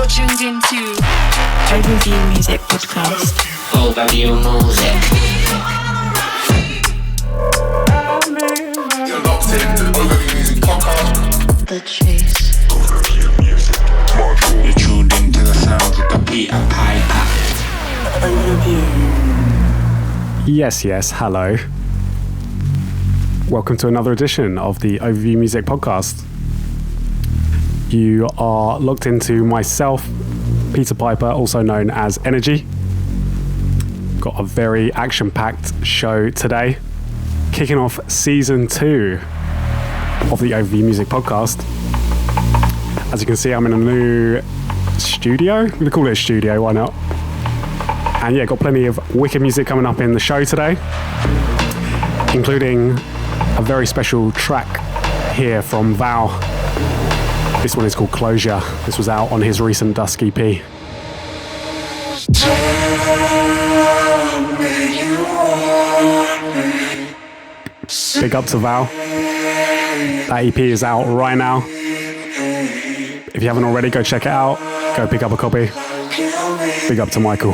tuned into Overview Music Podcast. Overview Music. You're locked into Overview Music Podcast. The Chase. Overview Music Module. You're tuned into the sounds of the Peter Piper. Overview. Yes, hello. Welcome to another edition of the Overview Music Podcast. You are locked into myself, Peter Piper, also known as Energy. Got a very action-packed show today, kicking off season 2 of the Overview Music Podcast. As you can see, I'm in a new studio. We call it a studio, why not? And yeah, got plenty of wicked music coming up in the show today, including a very special track here from Vowel. This one is called Closure. This was out on his recent Dusk EP. Big up to Vowel. That EP is out right now. If you haven't already, go check it out. Go pick up a copy. Big up to Michael.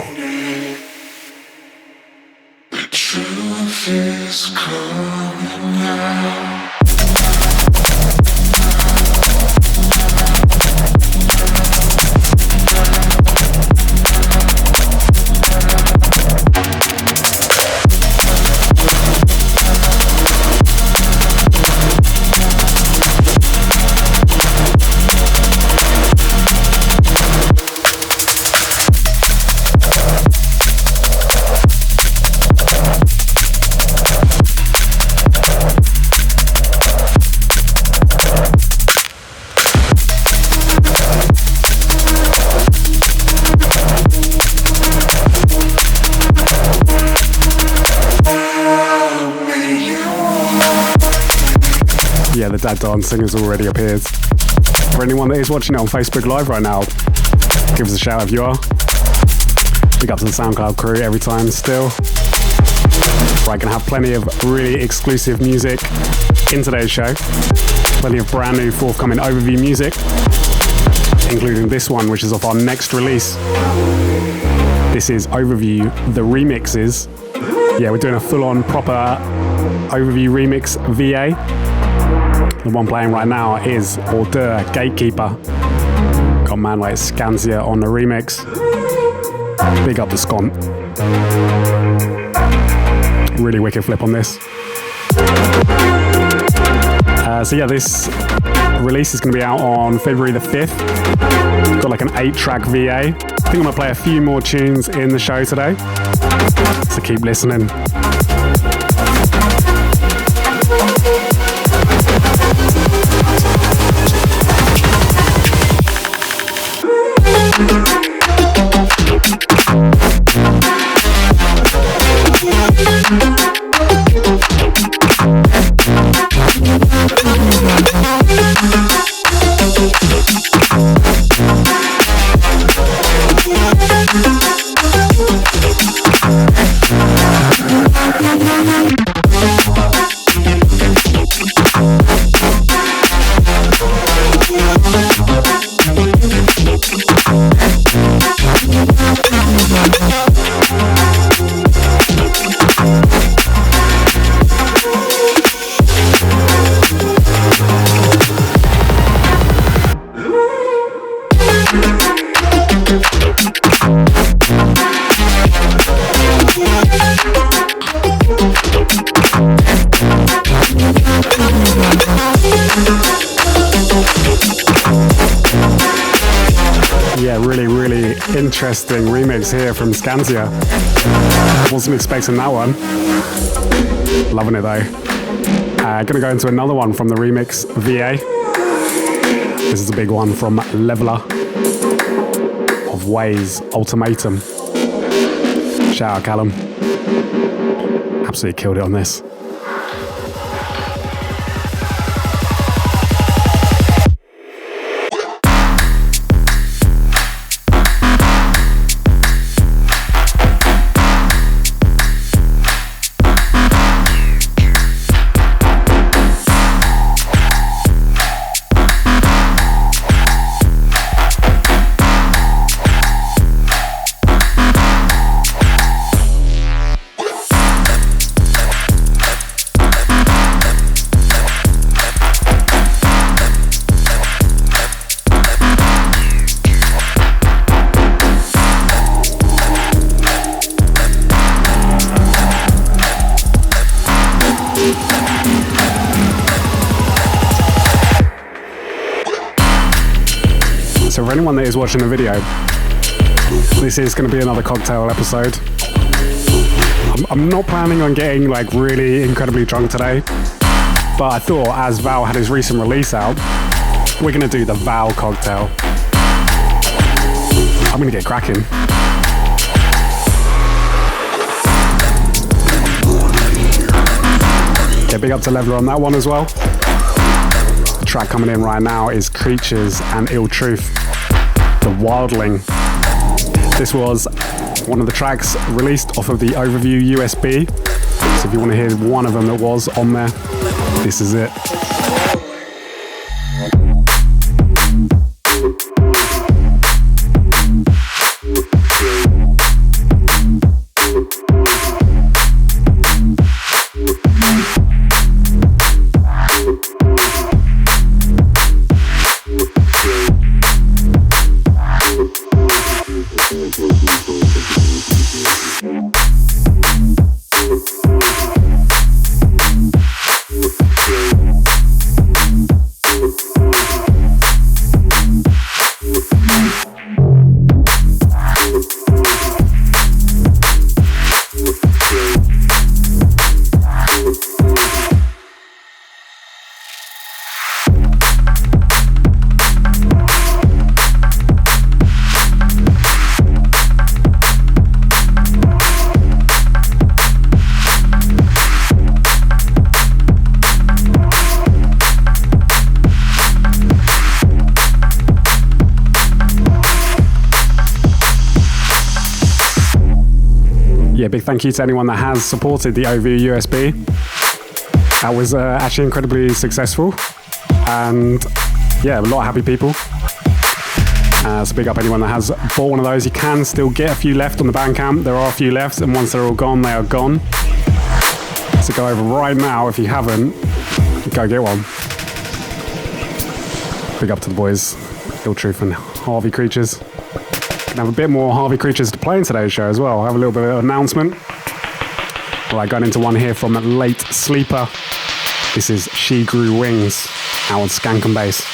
The truth is coming out. Yeah, the dad dancing has already appeared. For anyone that is watching it on Facebook Live right now, give us a shout if you are. Big up to the SoundCloud crew every time still. Right, gonna have plenty of really exclusive music in today's show. Plenty of brand new forthcoming overview music, including this one, which is off our next release. This is Overview, the remixes. Yeah, we're doing a full-on proper overview remix VA. The one playing right now is Ordure, Gatekeeper. Got a man like SKANTIA on the remix. Big up the Skont. Really wicked flip on this. So yeah, this release is going to be out on February the 5th. Got like an 8-track VA. I think I'm going to play a few more tunes in the show today. So keep listening. Really interesting remix here from SKANTIA. Wasn't expecting that one. Loving it though. Gonna go into another one from the remix VA. This is a big one from Levela of Waeys, Ultimatum. Shout out Callum. Absolutely killed it on this. So for anyone that is watching the video, this is going to be another cocktail episode. I'm not planning on getting like really incredibly drunk today, but I thought as Vowel had his recent release out, we're going to do the Vowel cocktail. I'm going to get cracking. Yeah, big up to Levela on that one as well. The track coming in right now is Creatures and Ill Truth, the Wildling. This was one of the tracks released off of the Overview USB. So if you want to hear one of them that was on there, this is it. Yeah, big thank you to anyone that has supported the OV USB. That was actually incredibly successful, and yeah, a lot of happy people. So big up anyone that has bought one of those. You can still get a few left on the Bandcamp. There are a few left, and once they're all gone, they are gone. So go over right now if you haven't. Go get one. Big up to the boys, Ill Truth and Harvey Creatures. Gonna have a bit more Harvey Creatures to play in today's show as well. I'll have a little bit of an announcement. Right, going into one here from Latesleeper. This is She Grew Wings, out on Skankandbass.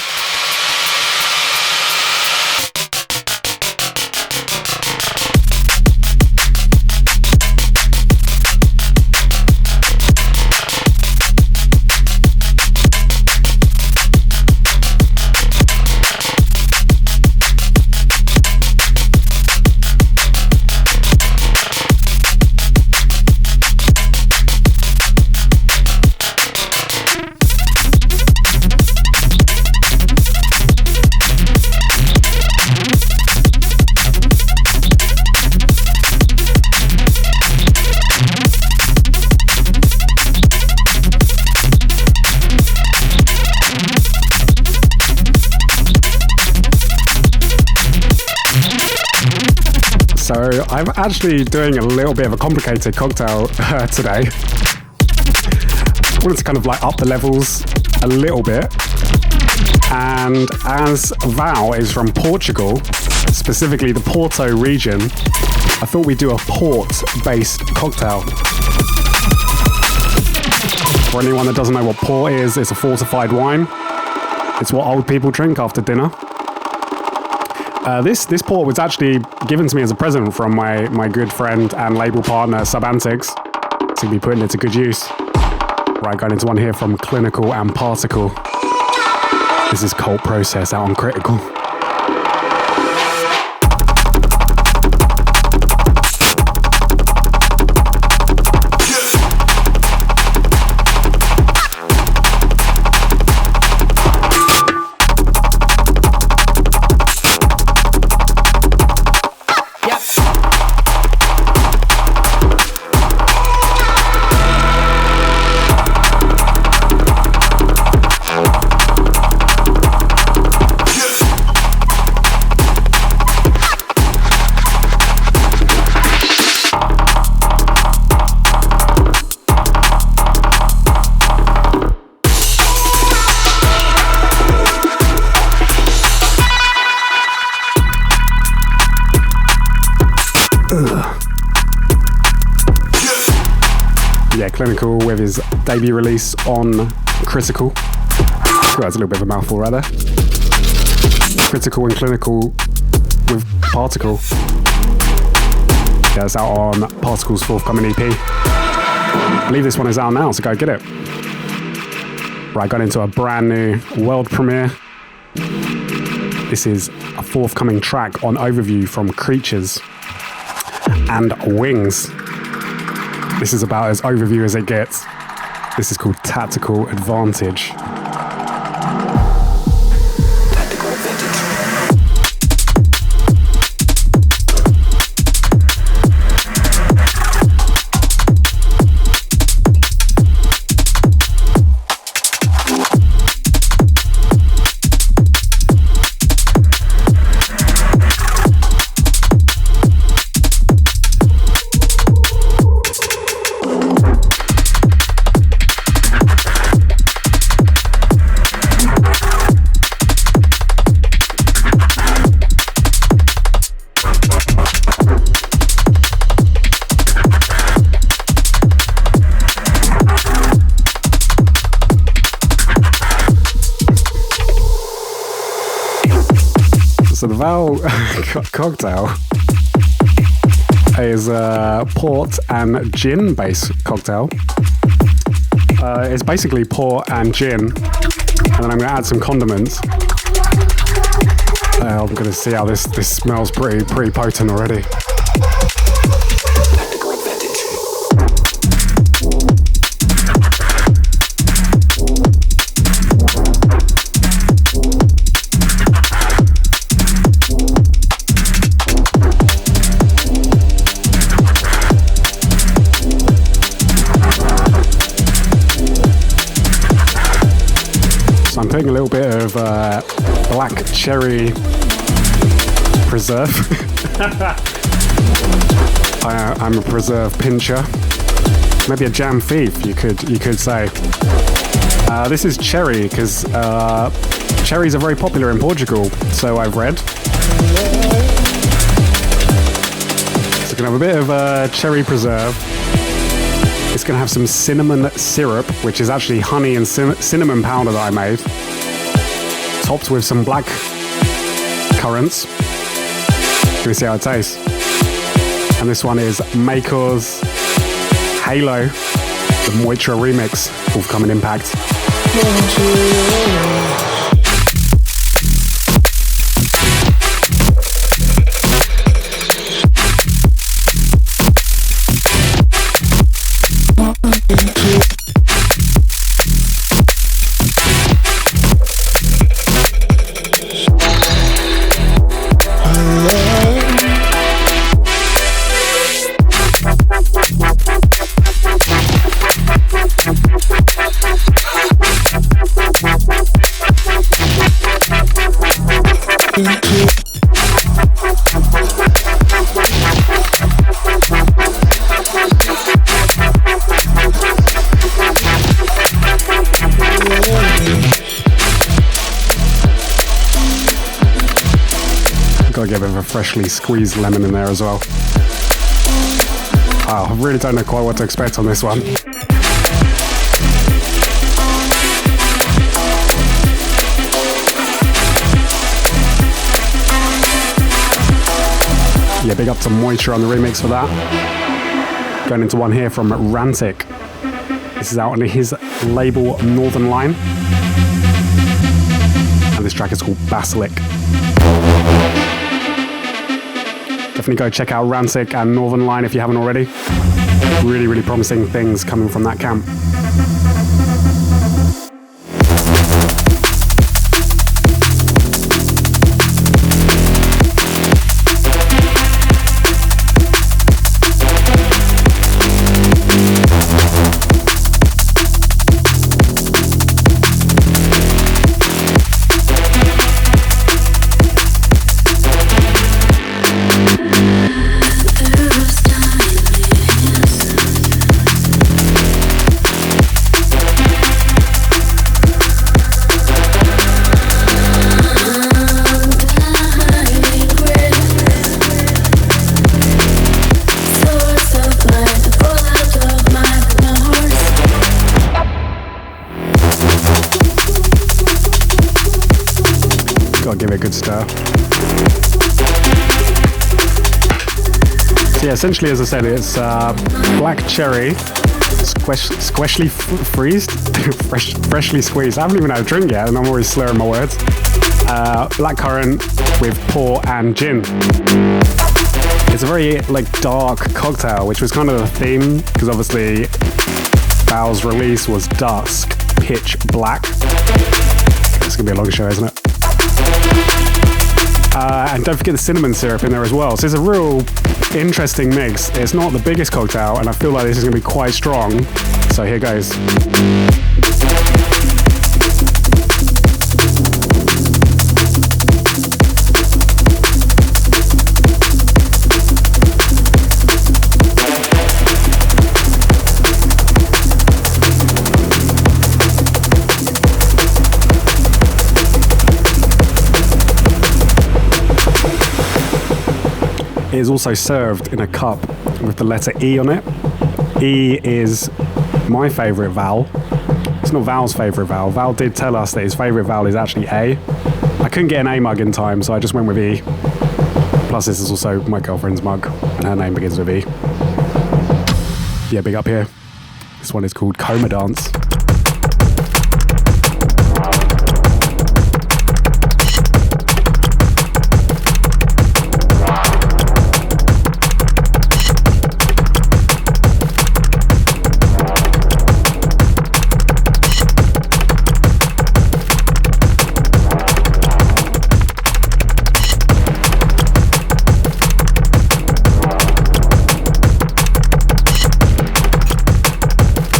So I'm actually doing a little bit of a complicated cocktail today. Just wanted to kind of like up the levels a little bit. And as Vowel is from Portugal, specifically the Porto region, I thought we'd do a port-based cocktail. For anyone that doesn't know what port is, it's a fortified wine. It's what old people drink after dinner. This port was actually given to me as a present from my good friend and label partner Subantics. So be putting it to good use. Right, going into one here from Klinical and Particle. This is Cult Process out on Critical. Yeah, Clinical with his debut release on Critical. Oh, that's a little bit of a mouthful right there. Critical and Klinical with Particle. Yeah, it's out on Particle's forthcoming EP. I believe this one is out now, so go get it. Right, got into a brand new world premiere. This is a forthcoming track on Overview from Creatures and Wingz. This is about as overview as it gets. This is called Tactical Advantage. So the Vowel cocktail is a port and gin based cocktail. It's basically port and gin, and then I'm going to add some condiments. I'm going to see how this smells pretty potent already. I'm putting a little bit of black cherry preserve. I'm a preserve pincher, maybe a jam thief. You could say. This is cherry because cherries are very popular in Portugal, so I've read. So you can have a bit of cherry preserve. It's going to have some cinnamon syrup, which is actually honey and cinnamon powder that I made, topped with some black currants. Let me see how it tastes. And this one is Maykors Halo, the Moytra remix, forthcoming Impact. Gotta get a bit of a freshly squeezed lemon in there as well. Wow, I really don't know quite what to expect on this one. Yeah, big up to Moytra on the remix for that. Going into one here from Rantik. This is out on his label Northern Line. And this track is called Basilisk. Definitely go check out Rantik and Northern Line if you haven't already. Really, really promising things coming from that camp. good stir. So yeah, essentially, as I said, it's black cherry, freshly squeezed. I haven't even had a drink yet, and I'm already slurring my words. Black currant with port and gin. It's a very like dark cocktail, which was kind of the theme, because obviously Vowel's release was dusk, pitch black. It's gonna be a long show, isn't it? And don't forget the cinnamon syrup in there as well. So it's a real interesting mix. It's not the biggest cocktail, and I feel like this is gonna be quite strong. So here goes. It is also served in a cup with the letter E on it. E is my favourite vowel. It's not Vowel's favourite vowel. Vowel did tell us that his favourite vowel is actually A. I couldn't get an A mug in time, so I just went with E. Plus, this is also my girlfriend's mug, and her name begins with E. Yeah, big up here. This one is called Coma Dance.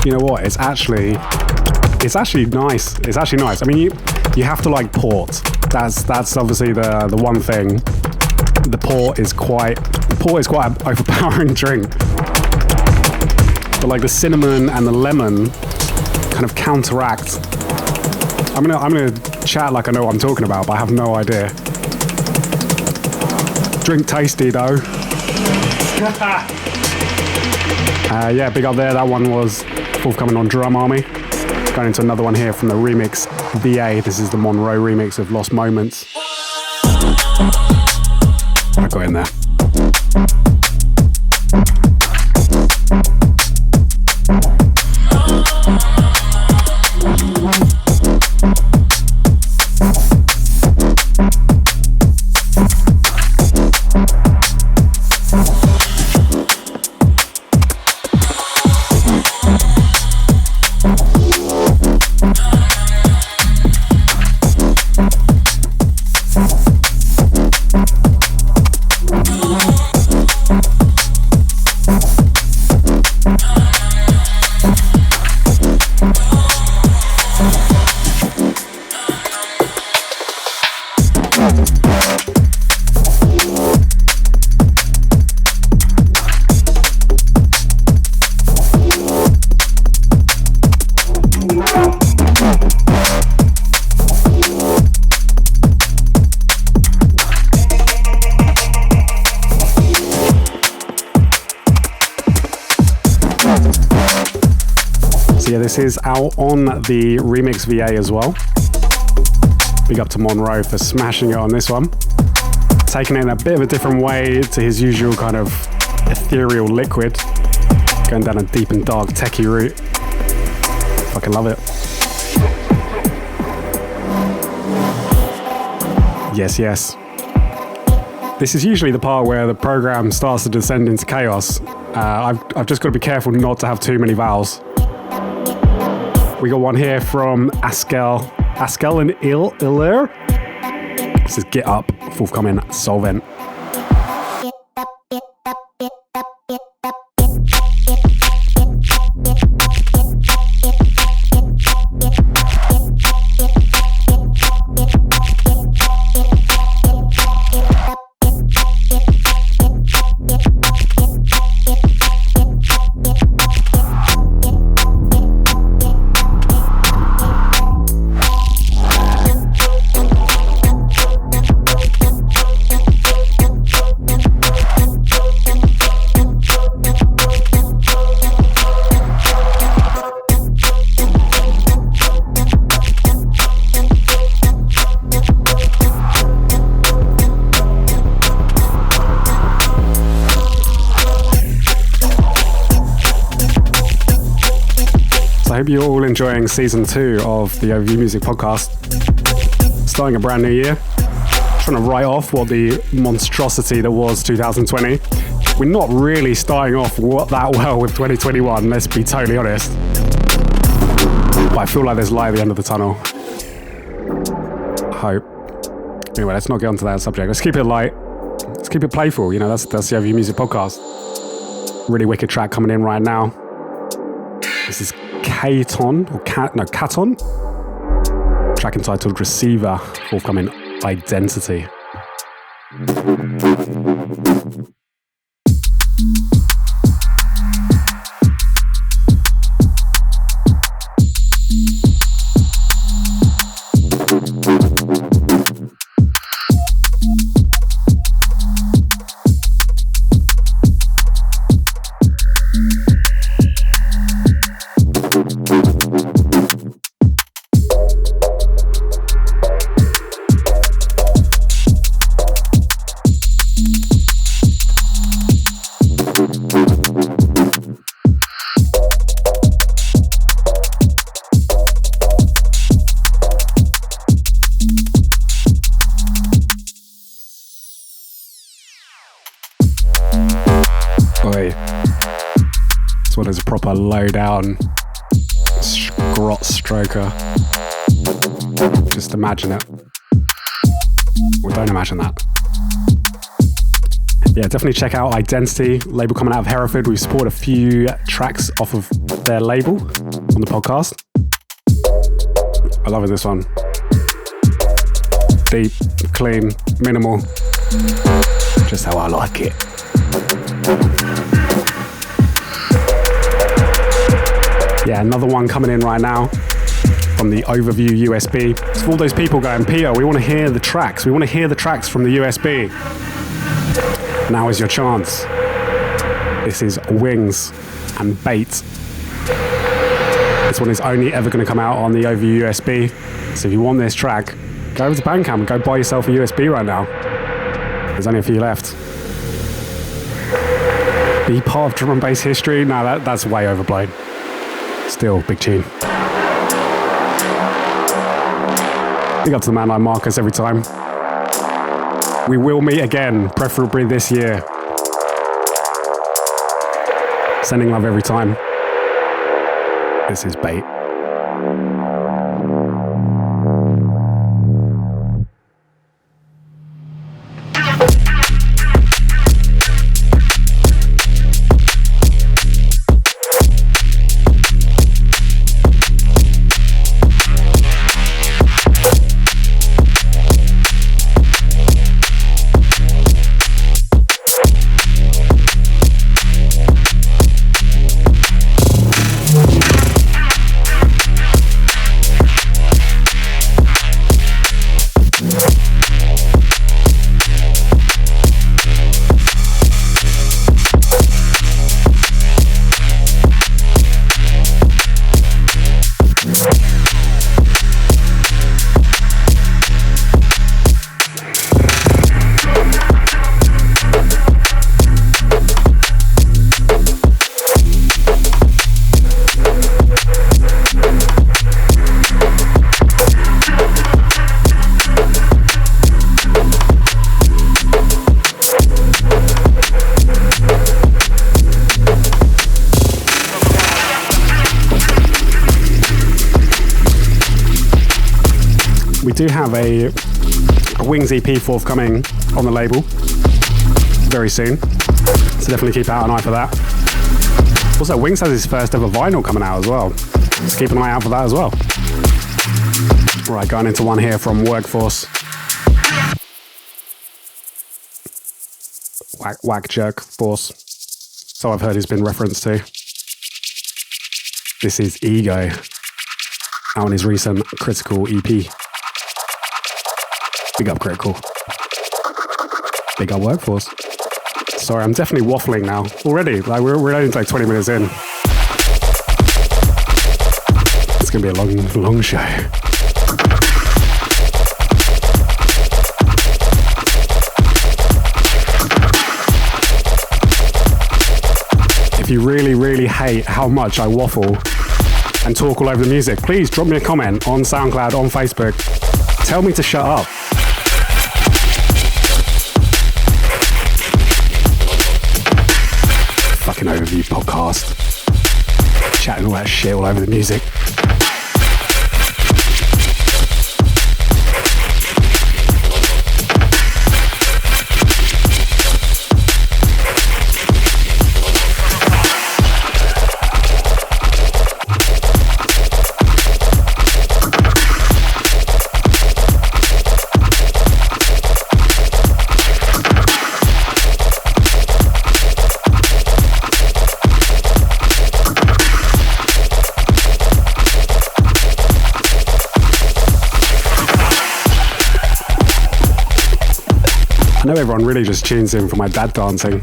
You know what? It's actually nice. It's actually nice. I mean, you have to like port. That's obviously the one thing. The port is quite an overpowering drink. But like the cinnamon and the lemon kind of counteract. I'm gonna chat like I know what I'm talking about, but I have no idea. Drink tasty though. Yeah, big up there. That one was forthcoming on Drum Army. Going into another one here from the remix VA. This is the Monrroe remix of Lost Moments. I got in there. This is out on the remix VA as well. Big up to Monrroe for smashing it on this one. Taking it in a bit of a different way to his usual kind of ethereal liquid. Going down a deep and dark techie route. Fucking love it. Yes, yes. This is usually the part where the program starts to descend into chaos. I've just got to be careful not to have too many vowels. We got one here from Askel and Elere. This is Get Up, forthcoming Solvent. I hope you're all enjoying season 2 of the Overview Music Podcast. Starting a brand new year. Trying to write off what the monstrosity that was 2020. We're not really starting off that well with 2021, let's be totally honest. But I feel like there's light at the end of the tunnel. Hope. Anyway, let's not get onto that subject. Let's keep it light. Let's keep it playful. You know, that's the Overview Music Podcast. Really wicked track coming in right now. This is Katon, Katon. Track entitled Receiver, forthcoming Identity. Is a proper low down grot stroker. Just imagine it. Well, don't imagine that. Yeah, definitely check out Identity, label coming out of Hereford. We've supported a few tracks off of their label on the podcast. I'm loving this one. Deep, clean, minimal. Just how I like it. Yeah, another one coming in right now from the Overview USB. It's for all those people going, Peter, we want to hear the tracks. We want to hear the tracks from the USB. Now is your chance. This is Wingz and Bait. This one is only ever going to come out on the Overview USB. So if you want this track, go over to Bandcamp and go buy yourself a USB right now. There's only a few left. Be part of drum and bass history? No, that's way overblown. Still, big tune. Big up to the man like Marcus every time. We will meet again, preferably this year. Sending love every time. This is Bait. Do have a Wingz EP forthcoming on the label very soon, so definitely keep out an eye for that. Also, Wingz has his first ever vinyl coming out as well, so keep an eye out for that as well. Right, going into one here from Workforce. Whack Jerk Force, so I've heard he's been referenced to. This is Ego, out on his recent Critical EP. Big up Critical. Big up Workforce. Sorry, I'm definitely waffling now. Already, like we're only like 20 minutes in. It's gonna be a long show. If you really, really hate how much I waffle, and talk all over the music, please drop me a comment on SoundCloud, on Facebook. Tell me to shut up. Fucking overview podcast. Chatting all that shit all over the music. I know everyone really just tunes in for my dad dancing.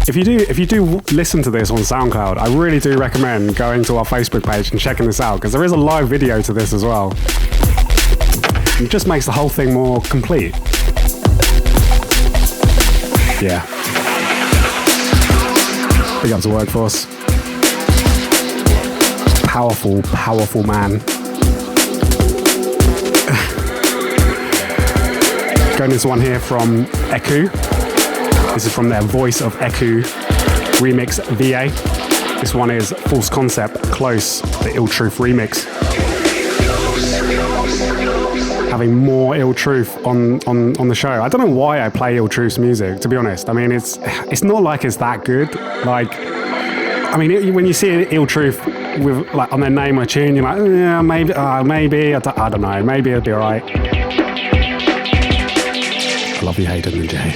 If you do listen to this on SoundCloud, I really do recommend going to our Facebook page and checking this out, because there is a live video to this as well. It just makes the whole thing more complete. Yeah. Big up to Workforce. Powerful, powerful man. Going into one here from Ekou. This is from their Voice of Ekou remix VA. This one is False Concept Close, the Ill Truth remix. Having more Ill Truth on the show. I don't know why I play Ill Truth's music, to be honest. I mean, it's not like it's that good. Like, I mean, when you see Ill Truth with like on their name or tune, you're like, yeah, maybe, I don't know, maybe it'll be alright. I love you, Hayden and Jay.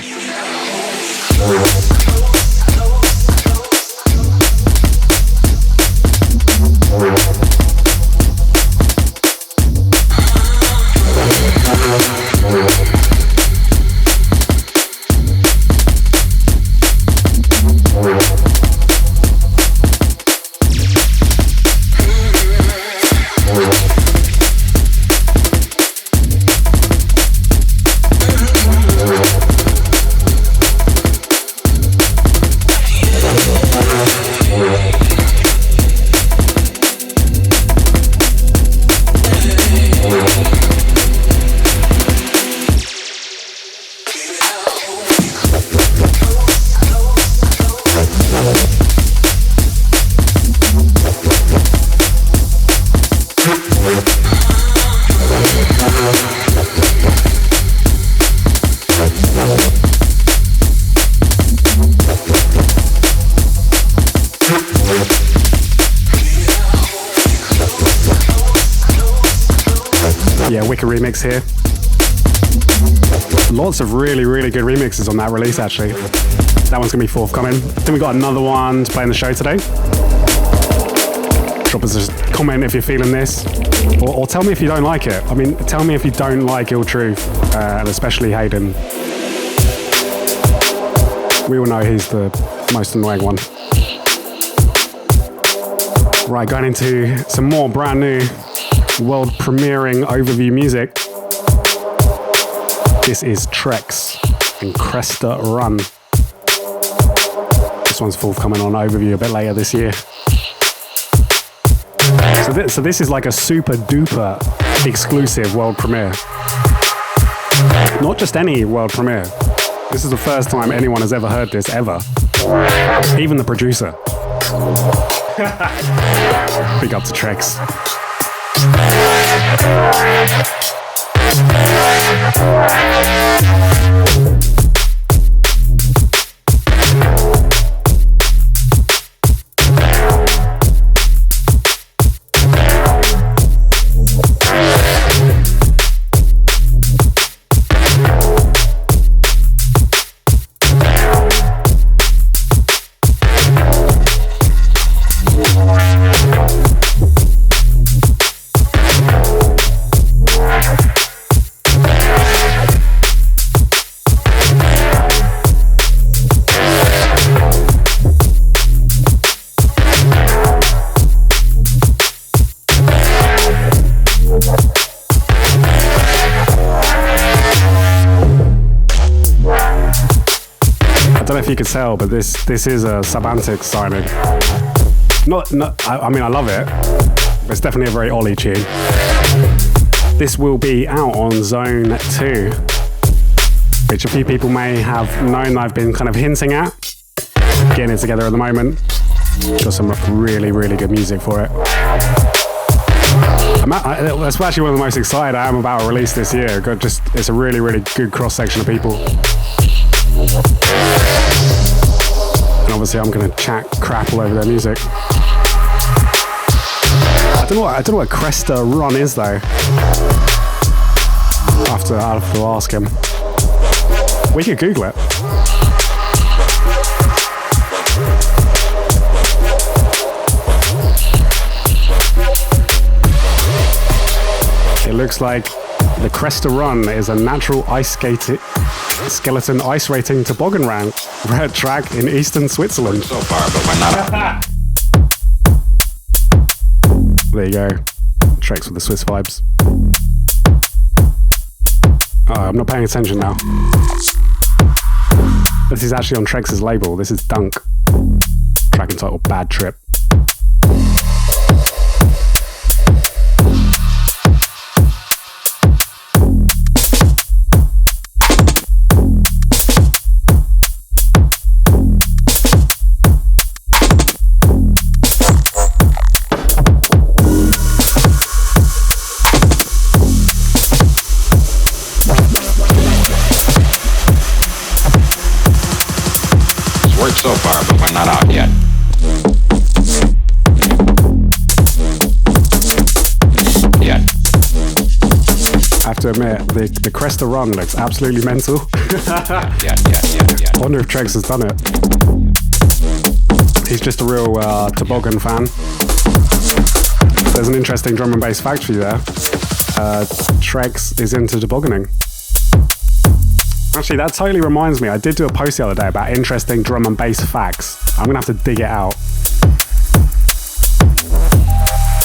Remix here. Lots of really, really good remixes on that release, actually. That one's gonna be forthcoming. Then we got another one to play in the show today. Drop us a comment if you're feeling this, or tell me if you don't like it. I mean, tell me if you don't like Ill Truth, and especially Hayden. We all know he's the most annoying one. Right, going into some more brand new world premiering overview music. This is Trex and Cresta Run. This one's forthcoming on overview a bit later this year. So this is like a super duper exclusive world premiere. Not just any world premiere. This is the first time anyone has ever heard this ever. Even the producer. Big up to Trex. I don't know if you could tell, but this is a Sabantic signing. I mean, I love it. But it's definitely a very Ollie tune. This will be out on Zone 2, which a few people may have known I've been kind of hinting at. Getting it together at the moment. Got some really, really good music for it. That's actually one of the most excited I am about a release this year. It's a really, really good cross-section of people. And obviously I'm going to chat crap all over their music. I don't know what Cresta run is though. I'll have to ask him. We could Google it. It looks like the Cresta Run is a natural ice skeleton ice rating toboggan track in eastern Switzerland. So far, but we're not. There you go. Trex with the Swiss vibes. Oh, I'm not paying attention now. This is actually on Trex's label. This is Dunk. Track entitled Bad Trip. So far, but we're not out yet. I have to admit, the Cresta Run looks absolutely mental. Yeah. I wonder if Trex has done it. He's just a real toboggan fan. There's an interesting drum and bass fact for you there. Trex is into tobogganing. Actually, that totally reminds me, I did do a post the other day about interesting drum and bass facts. I'm going to have to dig it out.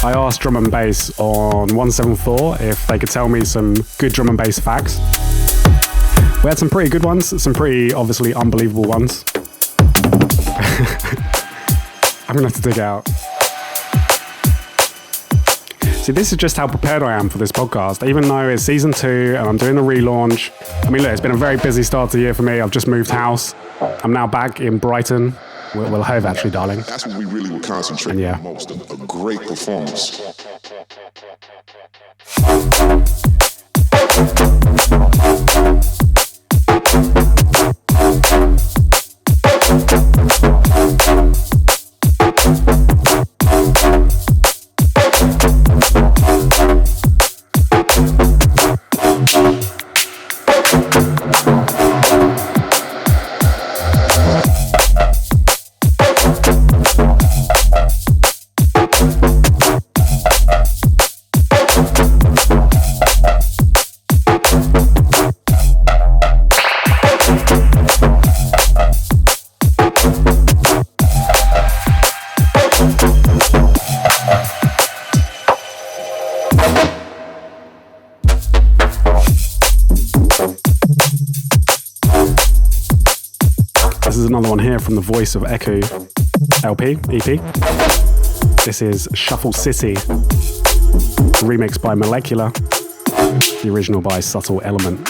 I asked drum and bass on 174 if they could tell me some good drum and bass facts. We had some pretty good ones, some pretty obviously unbelievable ones. I'm going to have to dig it out. See, this is just how prepared I am for this podcast. Even though it's season 2 and I'm doing the relaunch. I mean, look, it's been a very busy start to the year for me. I've just moved house. I'm now back in Brighton. Well, Hove actually, darling. That's what we really were concentrating on most. A great performance. Another one here from the voice of Ekou EP. This is Shuffle City, remixed by Molecular, the original by Subtle Element.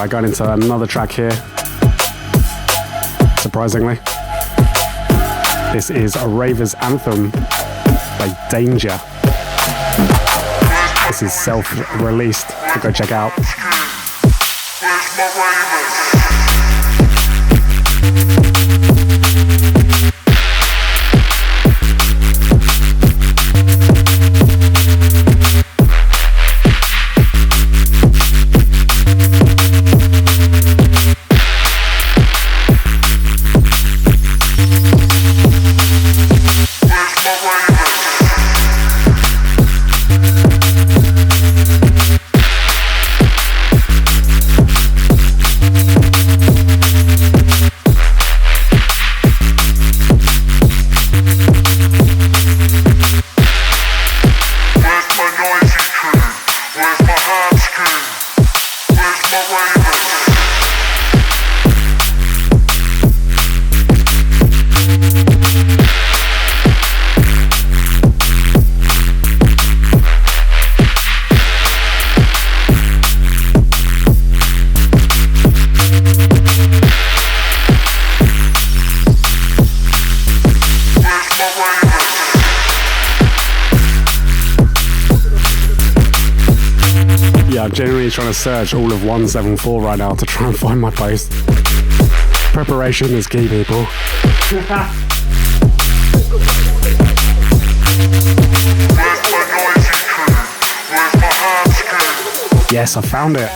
Going into another track here, surprisingly. This is a Ravers Anthem by Danger. This is self-released, so go check out. I'm genuinely trying to search all of 174 right now to try and find my post. Preparation is key, people. Yes, I found it.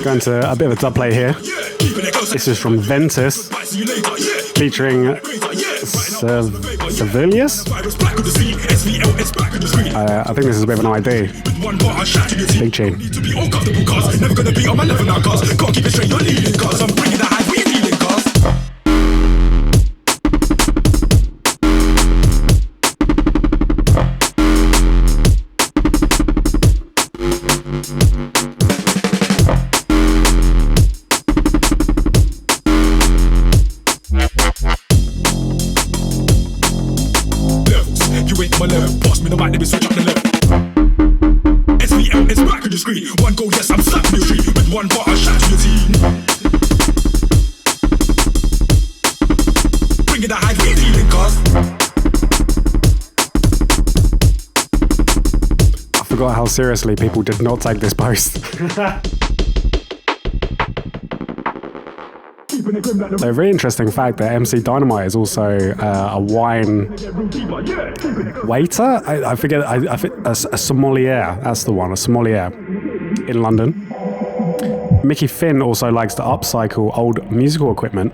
Going to a bit of a dub play here. This is from Ventus, featuring Servilious. I think this is a bit of an ID. Big tune. One go, yes, I'm slapping your tree with one bar, I shot to your team. Bring it a high feed healing cause. I forgot how seriously people did not take this post. A very interesting fact that MC Dynamite is also a wine waiter. I forget. I think a sommelier. That's the one. A sommelier in London. Mickey Finn also likes to upcycle old musical equipment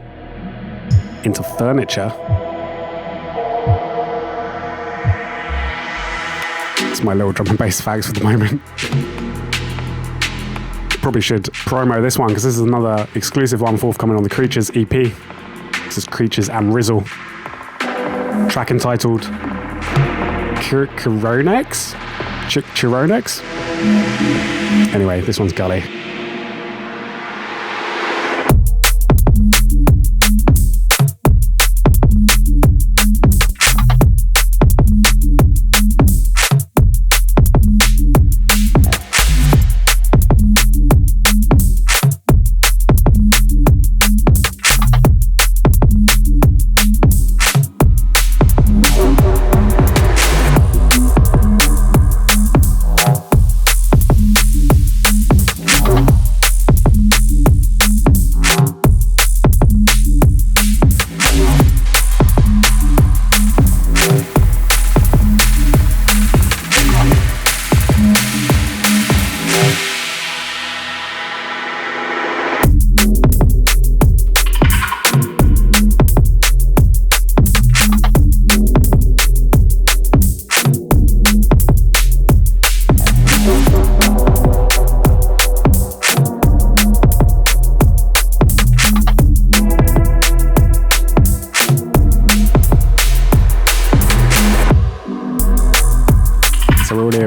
into furniture. It's my little drum and bass facts for the moment. Probably should promo this one because this is another exclusive one forthcoming on the Creatures EP. This is Creatures and Rizzle. Track entitled Chironex? Chironex? Anyway, this one's Gully.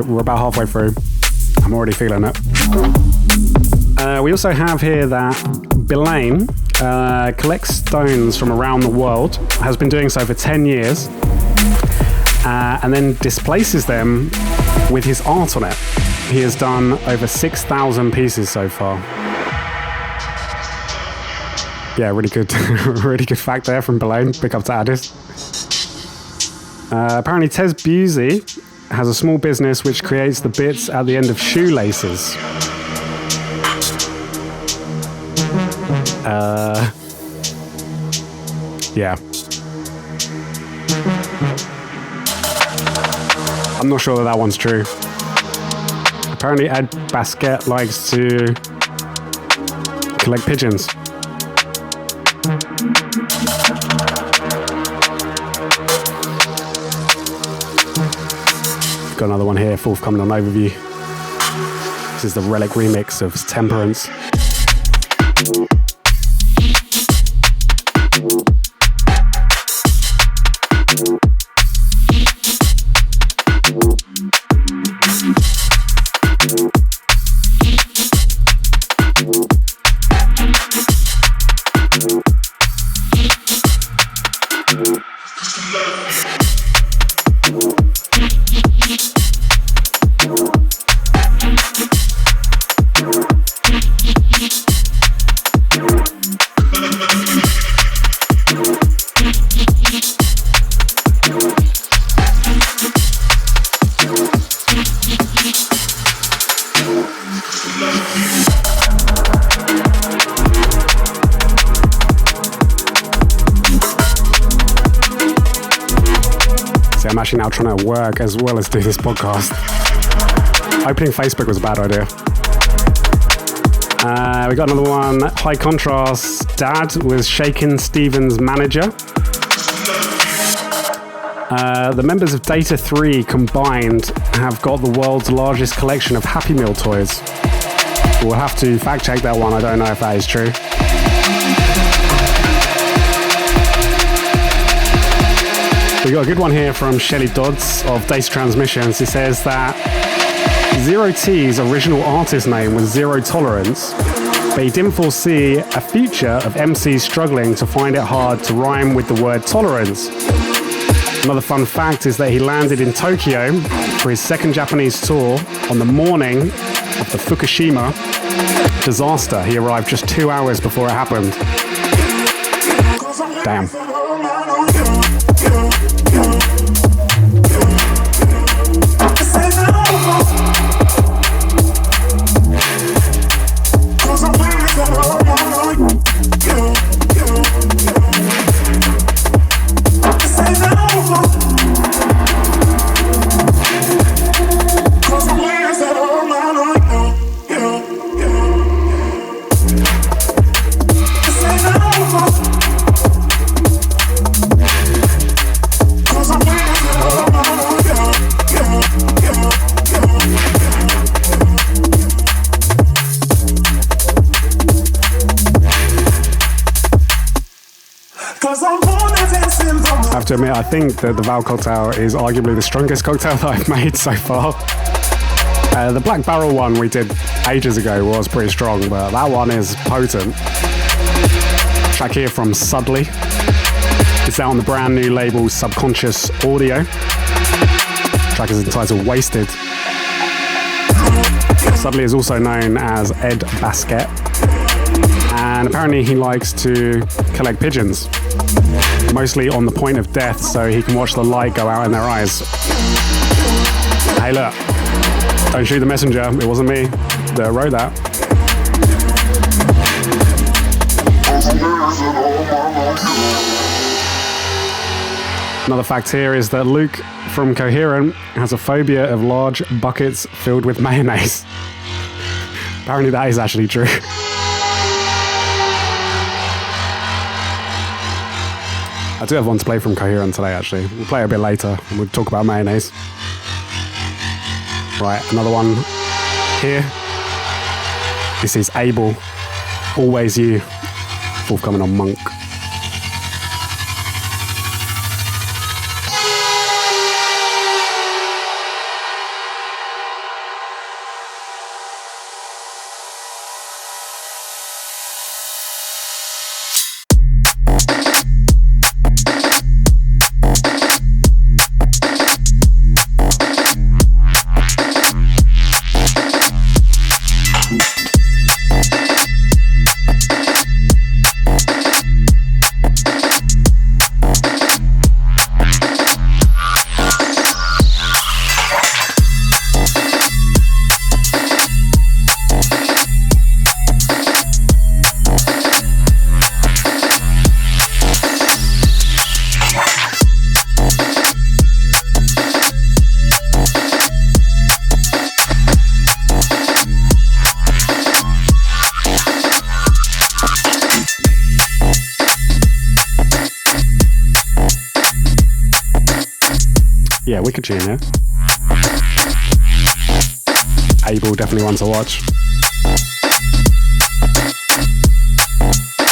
We're about halfway through. I'm already feeling it. We also have here that Belaine collects stones from around the world, has been doing so for 10 years, and then displaces them with his art on it. He has done over 6,000 pieces so far. Yeah, really good, really good fact there from Belaine. Big up to Addis. Apparently Tez Busey has a small business which creates the bits at the end of shoelaces. Yeah. I'm not sure that one's true. Apparently Ed Basket likes to collect pigeons. Got another one here, forthcoming on Overview. This is the Relic remix of Temperance. I'm actually now trying to work as well as do this podcast. Opening Facebook was a bad idea. We got another one, High Contrast Dad with Shakin' Stevens Manager. The members of Data 3 combined have got the world's largest collection of Happy Meal toys. We'll have to fact check that one, I don't know if that is true. We got a good one here from Shelley Dodds of Data Transmissions. He says that Zero T's original artist name was Zero Tolerance, but he didn't foresee a future of MCs struggling to find it hard to rhyme with the word tolerance. Another fun fact is that he landed in Tokyo for his second Japanese tour on the morning of the Fukushima disaster. He arrived just 2 hours before it happened. Damn. I have to admit, I think that the Vowel cocktail is arguably the strongest cocktail that I've made so far. The Black Barrel one we did ages ago was pretty strong, but that one is potent. Track here from Sudley. It's out on the brand new label Subconscious Audio. Track is entitled Wasted. Sudley is also known as Ed Basket, and apparently he likes to collect pigeons, mostly on the point of death so he can watch the light go out in their eyes. Hey look, don't shoot the messenger, it wasn't me that wrote that. Another fact here is that Luke from Coherent has a phobia of large buckets filled with mayonnaise. Apparently that is actually true. I do have one to play from Coherent today, actually. We'll play it a bit later and we'll talk about mayonnaise. Right, another one here. This is Abel, Always You, forthcoming on Monk. Yeah, wicked tune, yeah? Abel, definitely one to watch.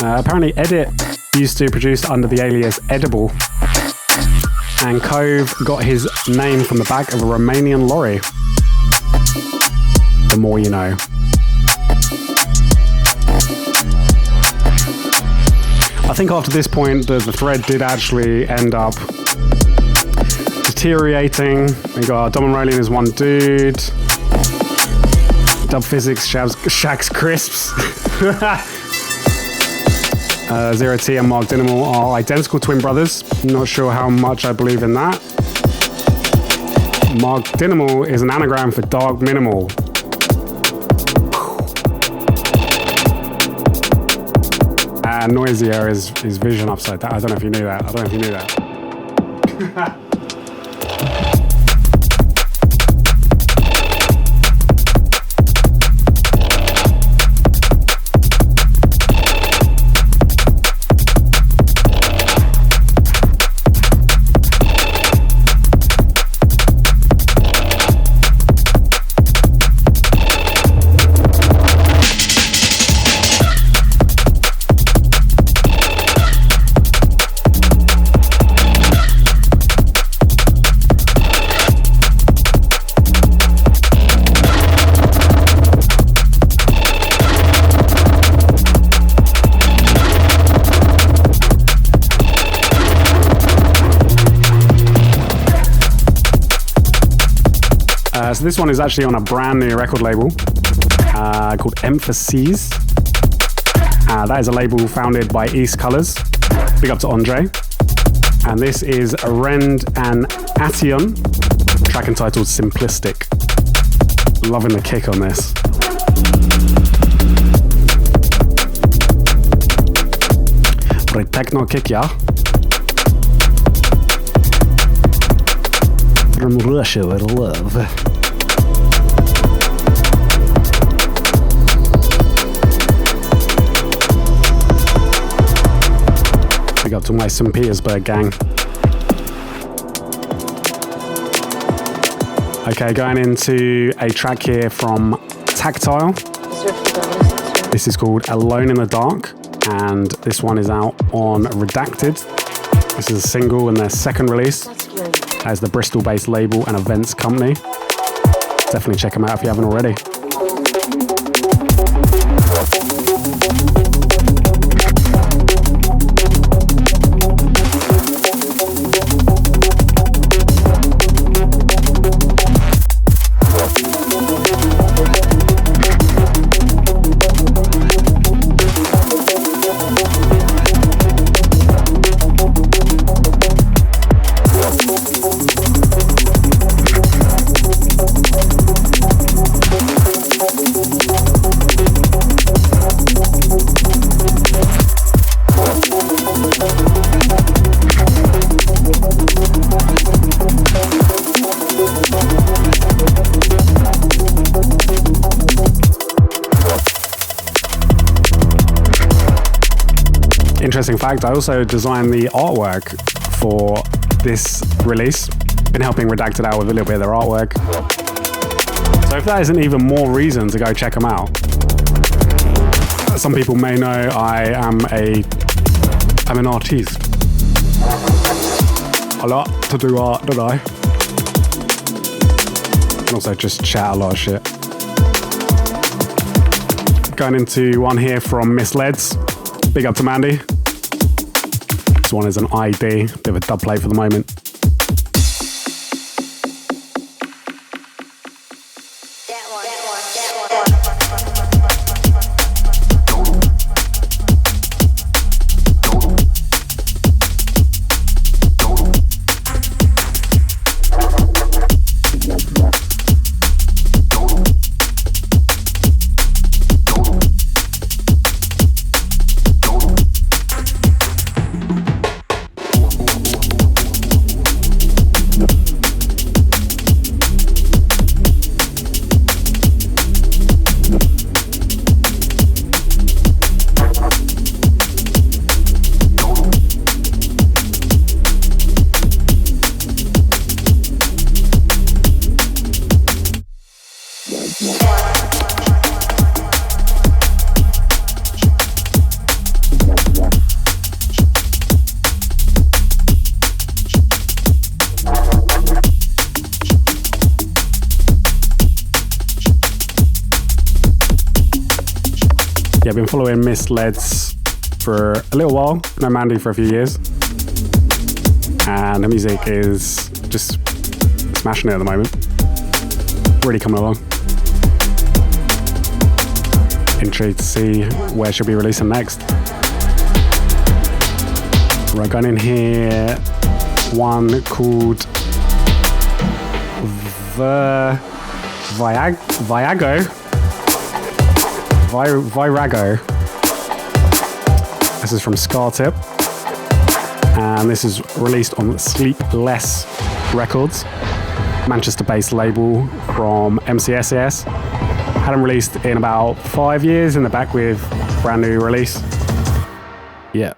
Apparently Edit used to produce under the alias Edible, and Cove got his name from the back of a Romanian lorry. the more you know. I think after this point, the thread did actually end up deteriorating. We got Dom and Rolling as one dude. Dub Physics Shags Crisps. Zero T and Mark Dinimal are identical twin brothers. Not sure how much I believe in that. Mark Dinimal is an anagram for Dark Minimal. And Noisier is Vision upside down. I don't know if you knew that. So this one is actually on a brand new record label called MRYVS. That is a label founded by East Colors. Big up to Andre. And this is Rend and Ation, track entitled Simplistic. Loving the kick on this. For a techno kick, yeah. From Russia with love. Big up to my St. Petersburg gang. Okay, going into a track here from Tactile. This is called Alone in the Dark, and this one is out on Redacted. This is a single and their second release as the Bristol-based label and events company. Definitely check them out if you haven't already. Interesting fact, I also designed the artwork for this release. Been helping Redacted out with a little bit of their artwork. So if that isn't even more reason to go check them out. Some people may know I'm an artiste. I like to do art, don't I? And also just chat a lot of shit. Going into one here from Misleds. Big up to Mandy. This one is an ID, bit of a dub plate for the moment. Yeah, I've been following Miss Leds for a little while. No Mandy for a few years. And her music is just smashing it at the moment. Really coming along. Intrigued to see where she'll be releasing next. Right, going in here, one called Virago. This is from SKANTIA, and this is released on Sleepless Records, Manchester-based label from MCSAS. Hadn't released in about 5 years, in the back with brand new release. Yeah.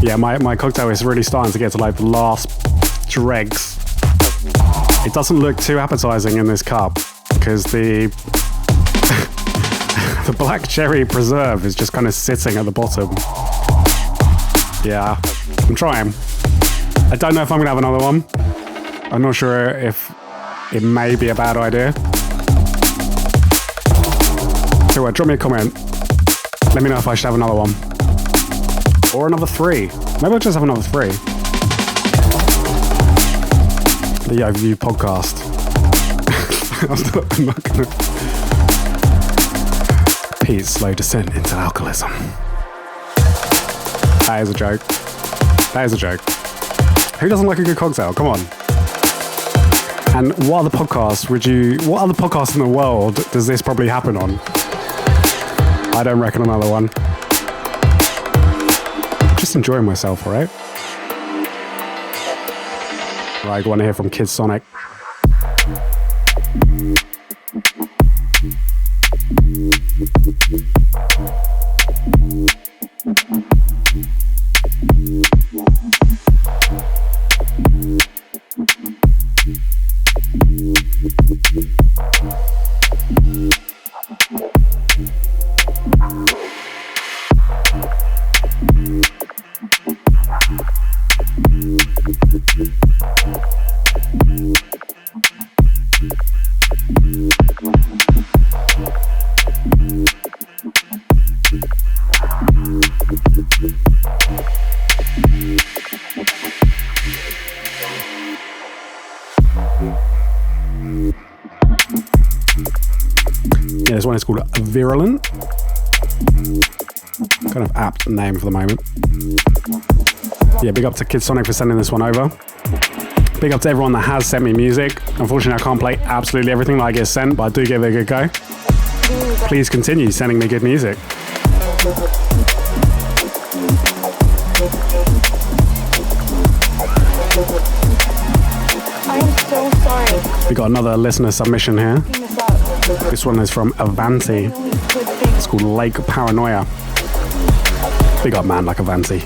Yeah, my cocktail is really starting to get to like the last dregs. It doesn't look too appetizing in this cup because the the black cherry preserve is just kind of sitting at the bottom. Yeah, I'm trying. I don't know if I'm gonna have another one. I'm not sure if it may be a bad idea. So what, drop me a comment. Let me know if I should have another one. Or another 3. Maybe I'll just have another 3. The Overview podcast. I'm not gonna... Pete's slow descent into alcoholism. That is a joke. That is a joke. Who doesn't like a good cocktail? Come on. And what other podcasts in the world does this probably happen on? I don't reckon another one. Just enjoying myself, all right? Right, I want to hear from Kid Sonic. Yeah, this one is called Virulent. Kind of apt name for the moment. Yeah, big up to Kid Sonic for sending this one over. Big up to everyone that has sent me music. Unfortunately, I can't play absolutely everything that I get sent, but I do give it a good go. Please continue sending me good music. I am so sorry. We got another listener submission here. This one is from Avanti. It's called Lake Paranoia. Big up, man, like Avanti.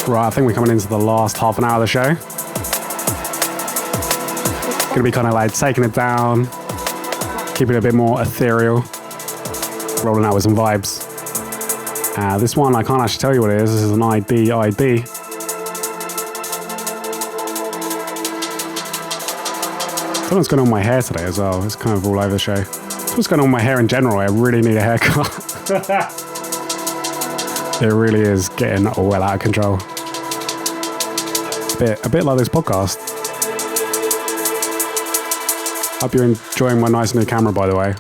Right, I think we're coming into the last half an hour of the show. Gonna be kind of like taking it down, keeping it a bit more ethereal, rolling out with some vibes. This one, I can't actually tell you what it is. This is an ID. I don't know what's going on with my hair today as well. It's kind of all over the show. What's going on with my hair in general? I really need a haircut. It really is getting well out of control. A bit like this podcast. Hope you're enjoying my nice new camera, by the way.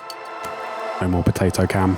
No more potato cam.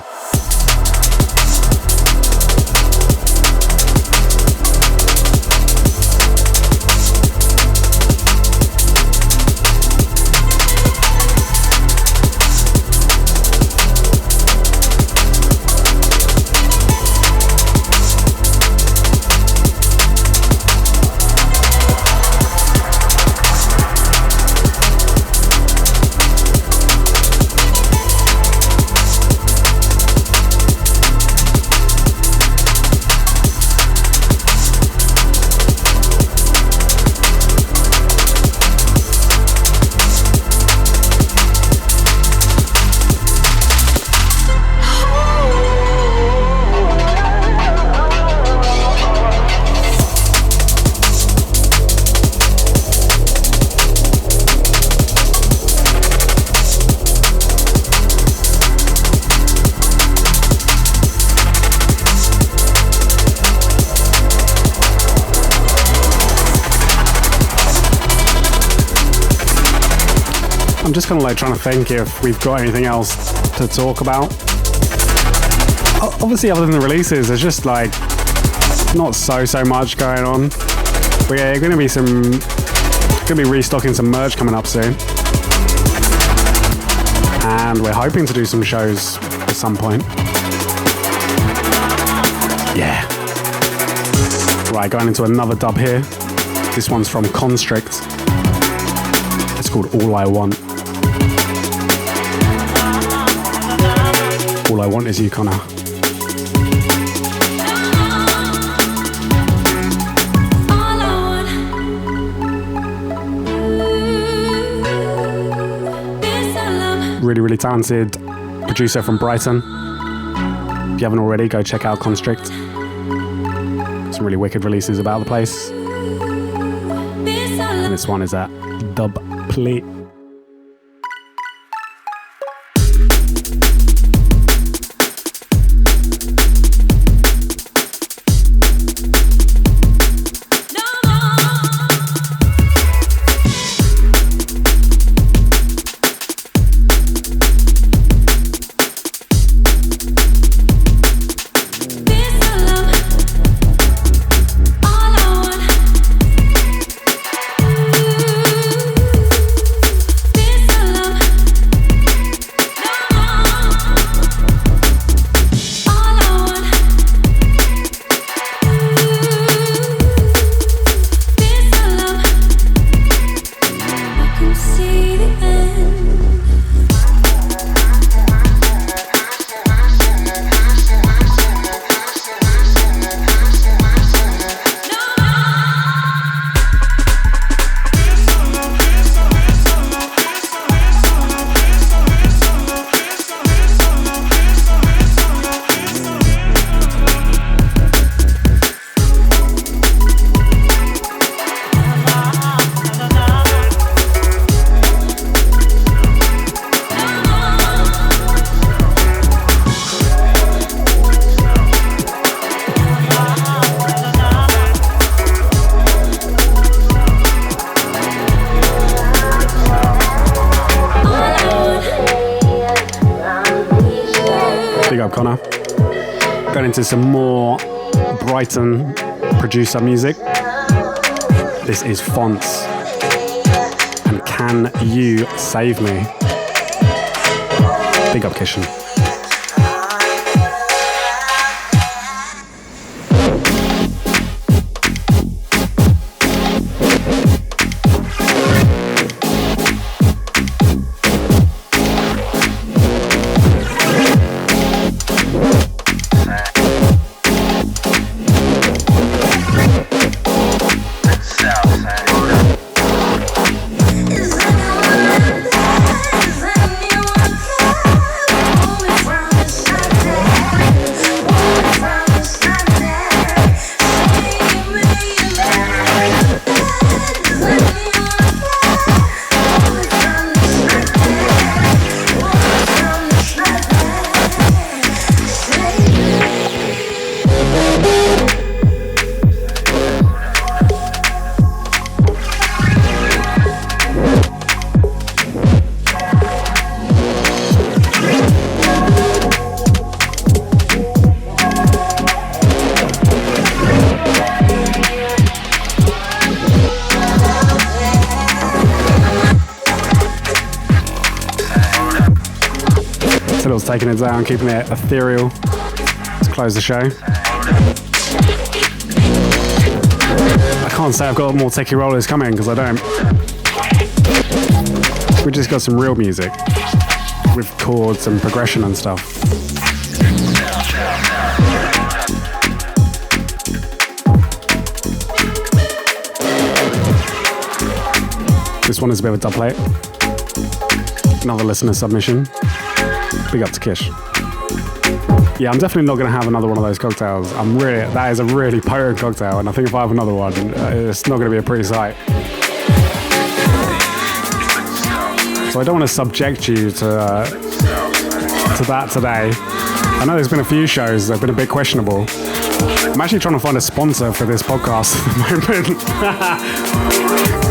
I'm just kind of like trying to think if we've got anything else to talk about. Obviously, other than the releases, there's just like not so much going on. But yeah, going to be restocking some merch coming up soon, and we're hoping to do some shows at some point. Yeah. Right, going into another dub here. This one's from Constrict. It's called All I Want. All I want is you, Connor. Really talented producer from Brighton. If you haven't already, go check out Constrict. Some really wicked releases about the place. And this one is at Dub Play. Into some more Brighton producer music. This is Fonts and Can You Save Me? Big up Kishan. Phil's taking it down, keeping it ethereal. Let's close the show. I can't say I've got more techie rollers coming because I don't. We just got some real music with chords and progression and stuff. This one is a bit of a dub plate. Another listener submission. Big up to Kish. Yeah, I'm definitely not going to have another one of those cocktails. That is a really potent cocktail, and I think if I have another one, it's not going to be a pretty sight. So I don't want to subject you to that today. I know there's been a few shows that have been a bit questionable. I'm actually trying to find a sponsor for this podcast at the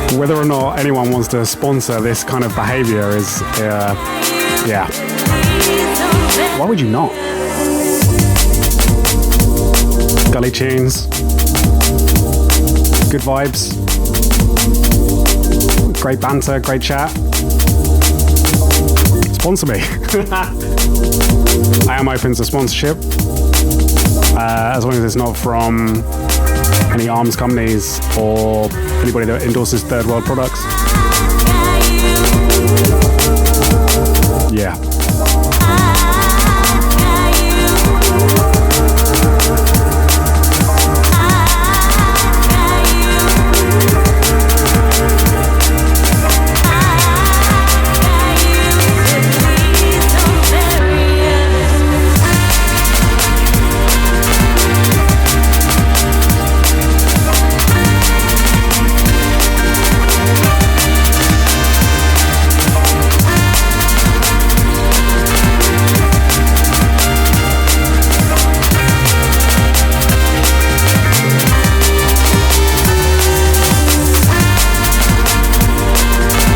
moment. Whether or not anyone wants to sponsor this kind of behavior is, yeah. Why would you not? Gully tunes. Good vibes. Great banter, great chat. Sponsor me. I am open to sponsorship. As long as it's not from any arms companies or anybody that endorses third world products. Yeah.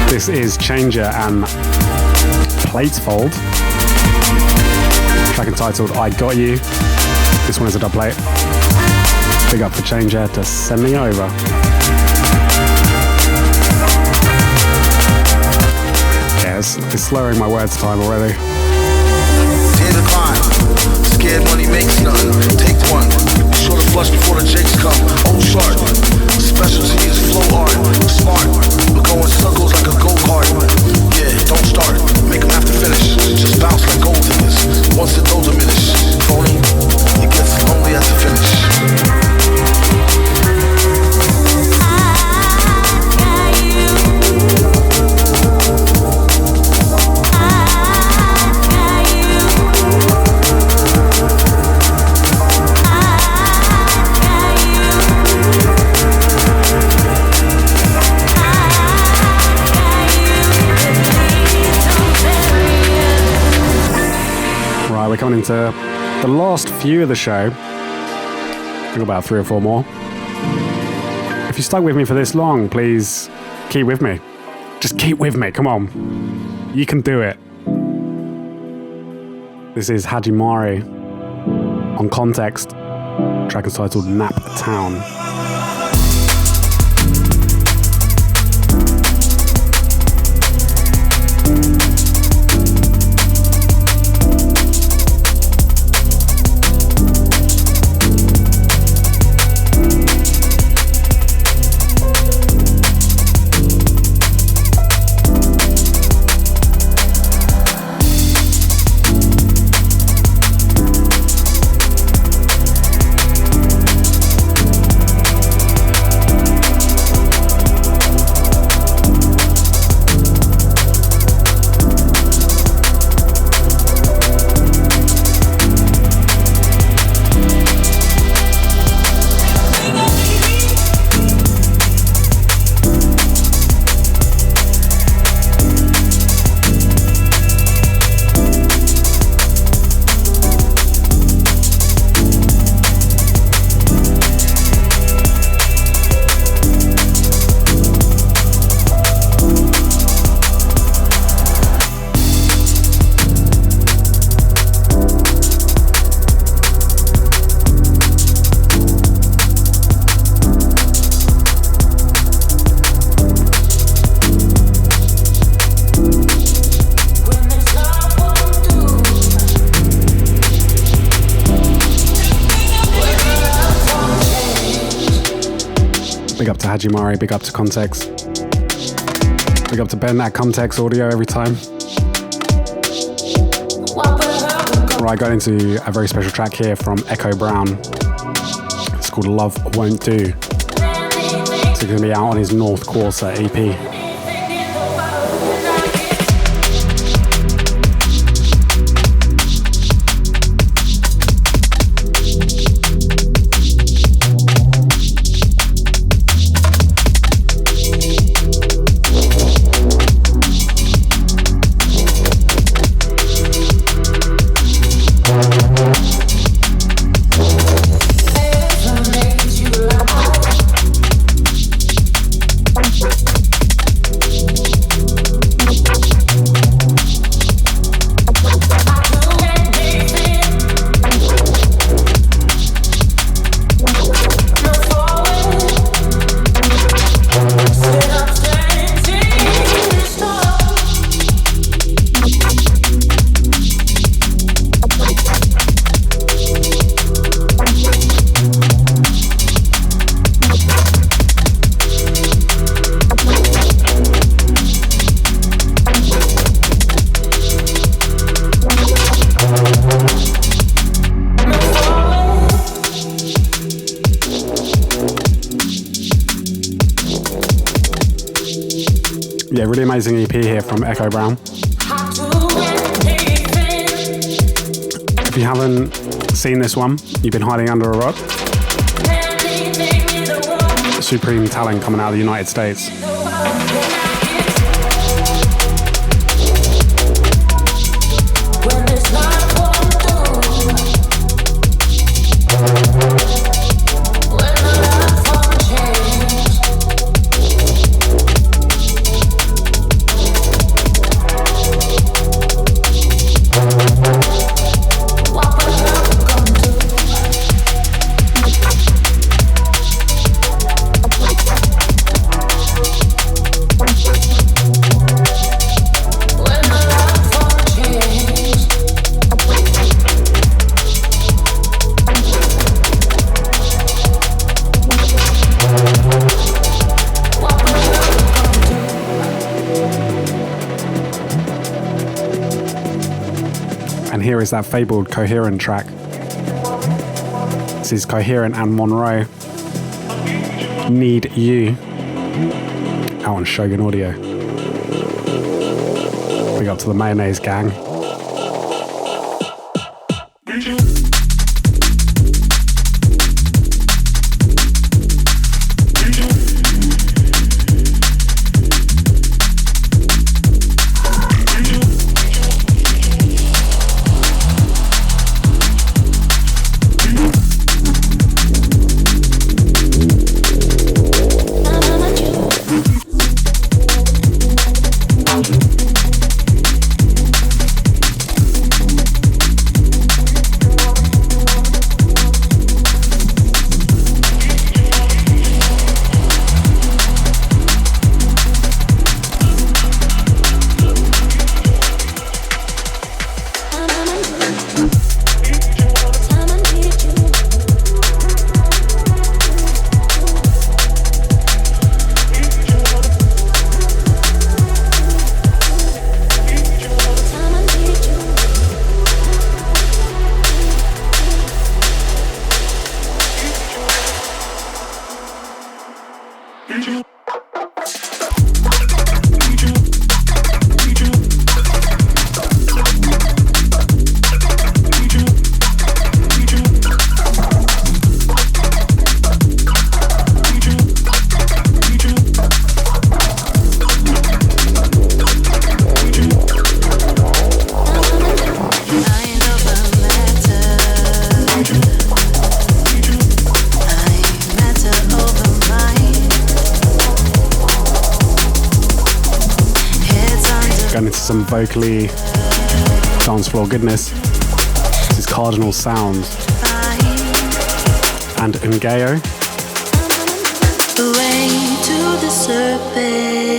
This is Changer and Platesfold. Track entitled I Got You. This one is a dub plate. Big up for Changer to send me over. Yeah, it's slurring my words time already. Dear the climb, scared money makes none. Take one, be sure to flush before the jakes come. Oh sharp, specialty is flow art. Smart, we're going circles like a go-kart. Yeah, don't start, make them have to finish. Just bounce like gold diggers. Once the dough diminish, phony, it gets lonely at the finish. We're coming into the last few of the show. I've got about 3 or 4 more. If you stuck with me for this long, please keep with me. Just keep with me, come on. You can do it. This is Hajimari on Context. Track is titled Nap Town. to Hajimari, big up to Context. Big up to Ben at Context Audio every time. Right, going into a very special track here from Ekou Brown. It's called Love Won't Do. It's going to be out on his North Quarter EP. Yeah, really amazing EP here from Ekou Brown. If you haven't seen this one, you've been hiding under a rock. Supreme talent coming out of the United States. Here is that fabled Coherent track. This is Coherent and Monrroe. Need You. Out on Shogun Audio. Big up to the Mayonnaise gang. Some vocally dance floor goodness. This is Cardinal Sounds and Ngeo.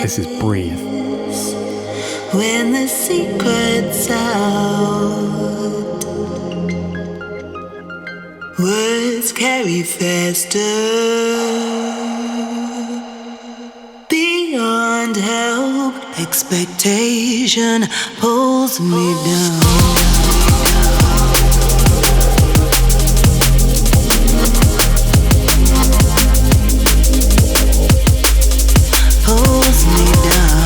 This is Breathe. When the secret's out, words carry faster. and help. Expectation pulls me down. Pulls me down.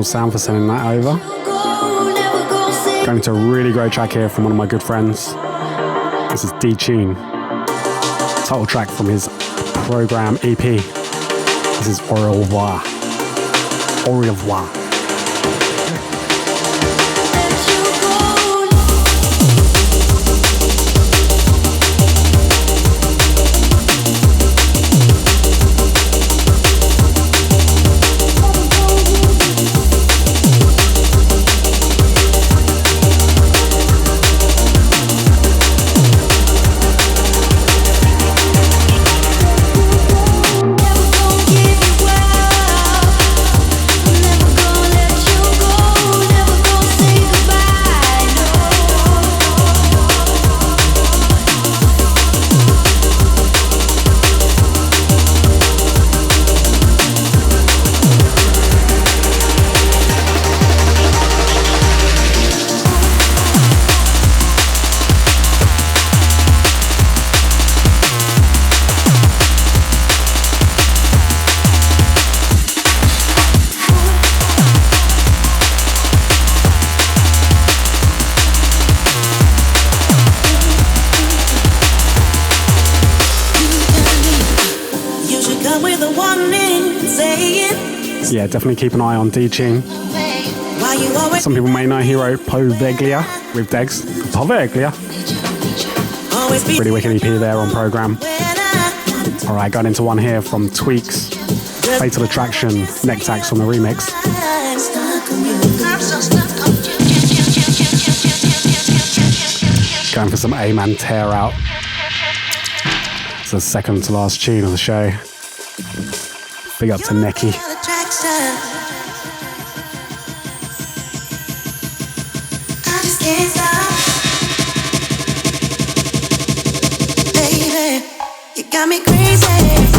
Sound for sending that over. Going into a really great track here from one of my good friends. This is D-Tune. Title track from his program EP. This is Au revoir. Au revoir. Yeah, definitely keep an eye on D-Tune. Some people may know he wrote Poveglia with Degs. Poveglia. Really wicked EP there on program. Alright, got into one here from Tweaks. Fatal Attraction, Neck Tax on the remix. Going for some A-Man tear out. It's the second to last tune of the show. Big up to Necky. Got me crazy.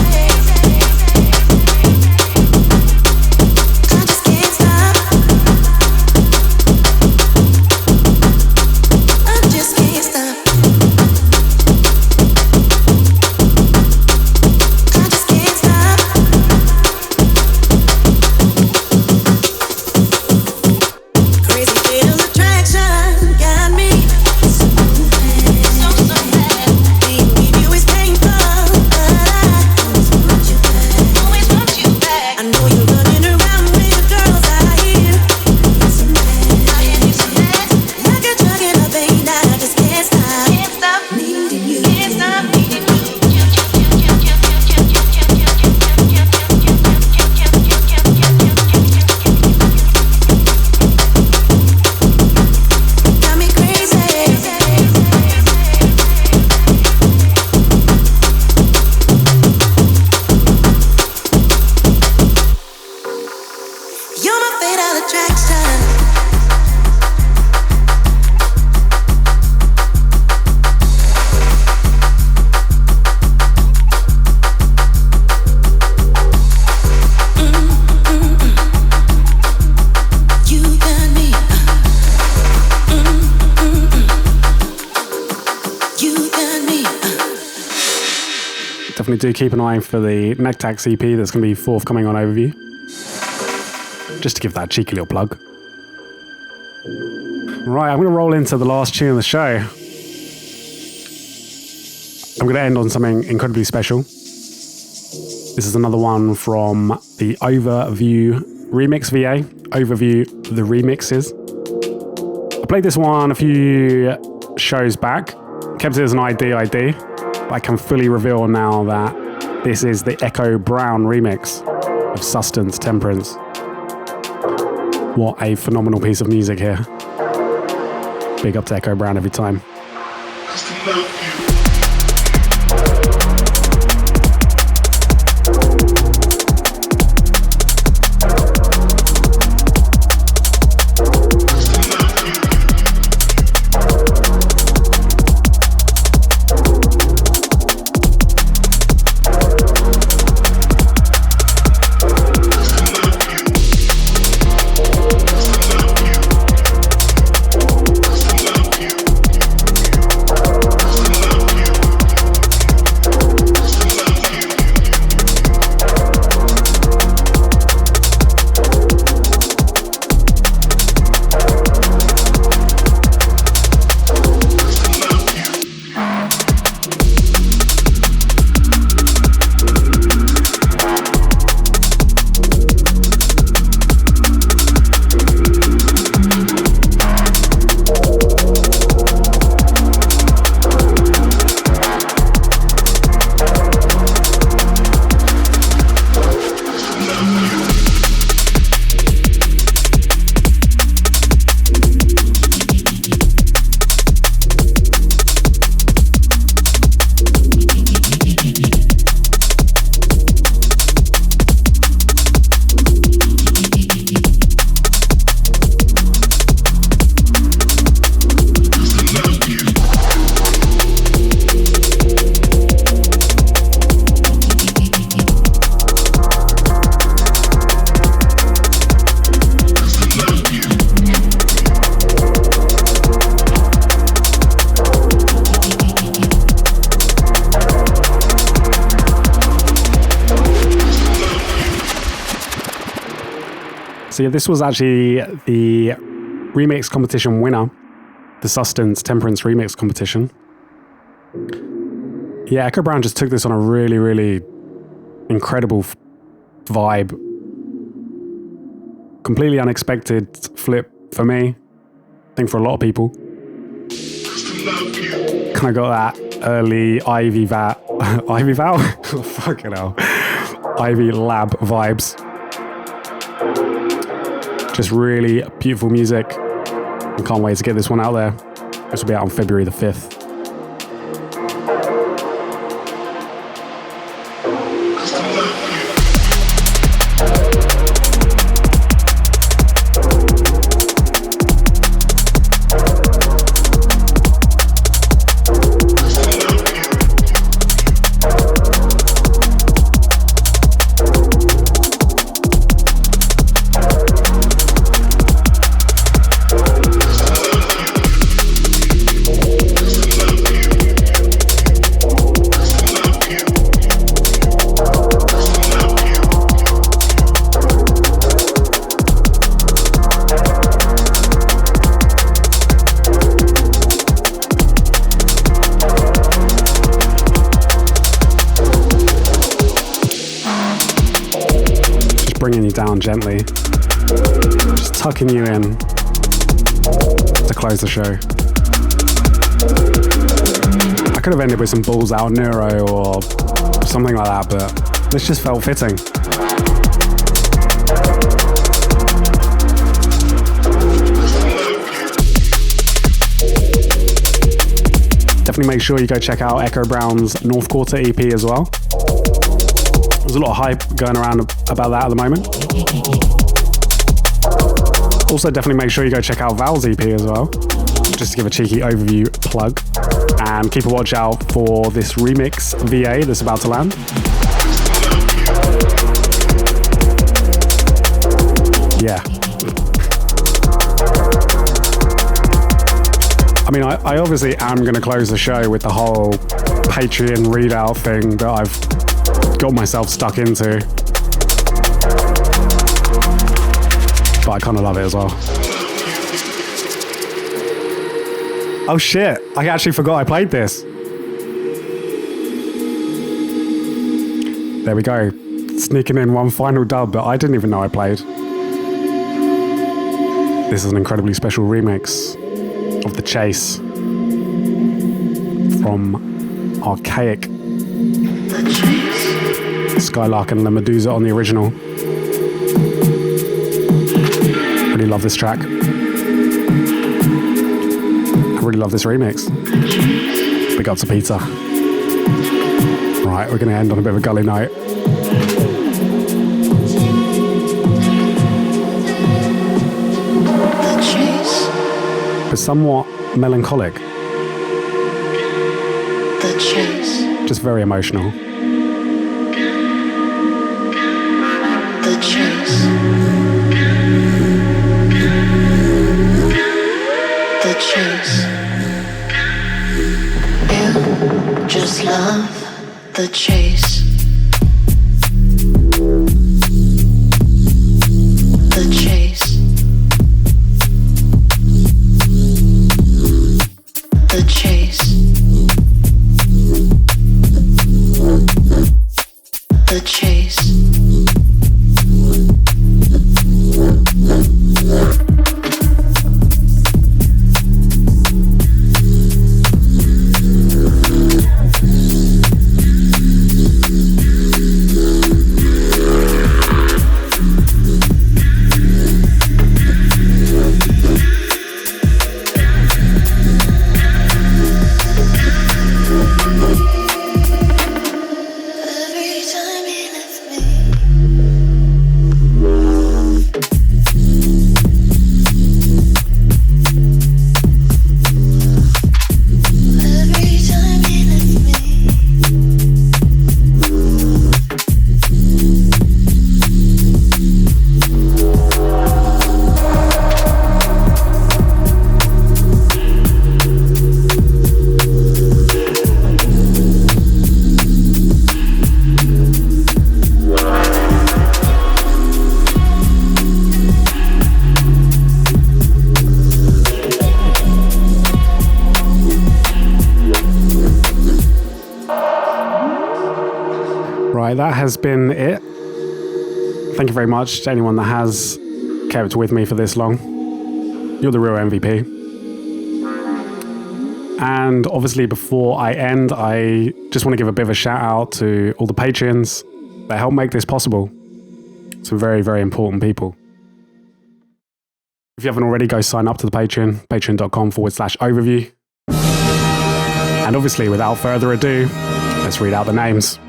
Definitely do keep an eye for the Nectax EP that's going to be forthcoming on Overview. Just to give that cheeky little plug. Right, I'm going to roll into the last tune of the show. I'm going to end on something incredibly special. This is another one from the Overview Remix VA. Overview the Remixes. I played this one a few shows back. Kept it as an ID. But I can fully reveal now that this is the Ekou Brown remix of Sustenance Temperance. What a phenomenal piece of music here. Big up to Ekou Brown every time. So yeah, this was actually the remix competition winner, the Sustenance Temperance remix competition. Yeah, Ekou Brown just took this on a really, really incredible vibe. Completely unexpected flip for me. I think for a lot of people. Kind of got that early Ivy Vowel? Fucking hell. Ivy Lab vibes. Just really beautiful music. I can't wait to get this one out there. This will be out on February the 5th. Bringing you down gently, just tucking you in to close the show. I could have ended with some balls out neuro or something like that, but this just felt fitting. Definitely make sure you go check out Ekou Brown's North Quarter EP as well. There's a lot of hype going around about that at the moment. Also, definitely make sure you go check out Vowel's EP as well, just to give a cheeky overview plug. And keep a watch out for this remix VA that's about to land. Yeah. I mean, I obviously am going to close the show with the whole Patreon readout thing that I've got myself stuck into. But I kind of love it as well. Oh shit, I actually forgot I played this. There we go. Sneaking in one final dub that I didn't even know I played. This is an incredibly special remix of The Chase from Archaic. Skylark and La Medusa on the original. Really love this track. I really love this remix. Big up to Peter. Right, we're going to end on a bit of a gully note. But somewhat melancholic. The chase. Just very emotional. The chase. The chase. You just love the chase. The chase. The chase. The chase. That has been it. Thank you very much to anyone that has kept with me for this long. You're the real MVP. And obviously before I end, I just want to give a bit of a shout out to all the Patreons that help make this possible. Some very, very important people. If you haven't already, go sign up to the Patreon, patreon.com/overview. And obviously, without further ado, let's read out the names.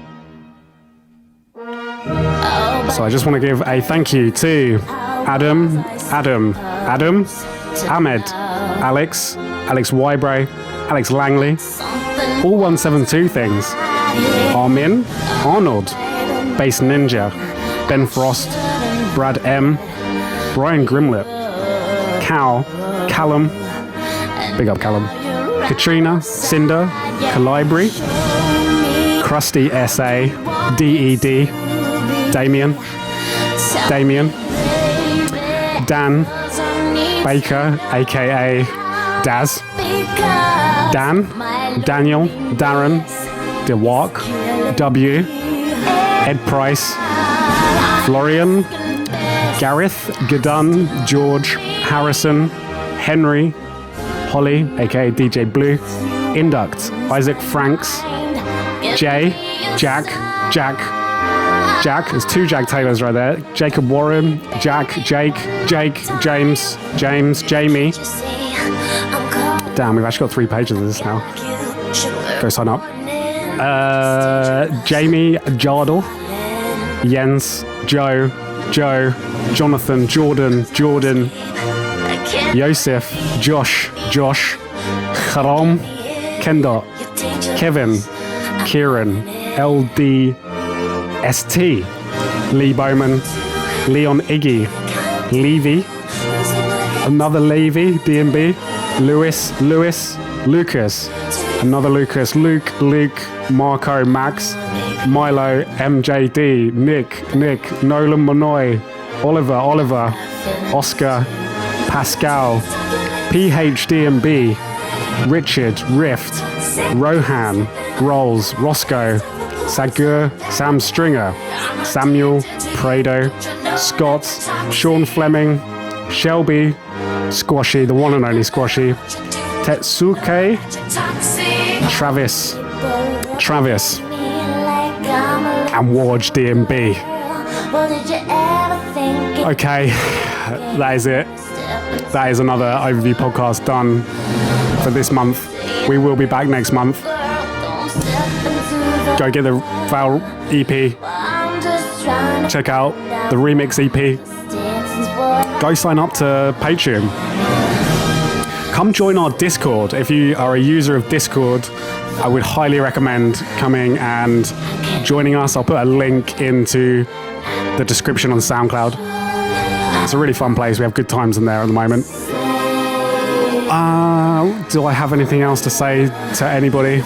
So I just want to give a thank you to Adam, Ahmed, Alex Wybray, Alex Langley, All 172 Things, Armin, Arnold, Bass Ninja, Ben Frost, Brad M, Brian Grimlett, Cal, Callum, big up Callum, Katrina, Cinder, Calibri, Krusty SA, DED, Damien, Dan, Baker, aka Daz, Dan, Daniel, Darren, DeWalk, W, Ed Price, Florian, Gareth, Gadun, George, Harrison, Henry, Holly, aka DJ Blue, Induct, Isaac Franks, Jay, Jack, there's two Jack Taylors right there. Jacob Warren, Jack, Jake, James, Jamie. Damn, we've actually got 3 pages of this now. Go sign up. Jamie, Jardel, Jens, Joe, Jonathan, Jordan, Yosef, Josh, Haram, Kendall, Kevin, Kieran, LDST, Lee Bowman, Leon Iggy, Levy, another Levy, DMB, Lucas, another Lucas, Luke, Marco, Max, Milo, MJD, Nick, Nolan Monoy, Oliver, Oscar, Pascal, PhDMB, Richard, Rift, Rohan, Rolls, Roscoe, Sagur, Sam Stringer, Samuel, Prado, Scott, Sean Fleming, Shelby, Squashy, the one and only Squashy, Tetsuke, Travis, and Warge DMB. Okay, that is it. That is another overview podcast done for this month. We will be back next month. Go get the Vowel EP. Check out the remix EP. Go sign up to Patreon. Come join our Discord. If you are a user of Discord, I would highly recommend coming and joining us. I'll put a link into the description on SoundCloud. It's a really fun place. We have good times in there at the moment. Do I have anything else to say to anybody?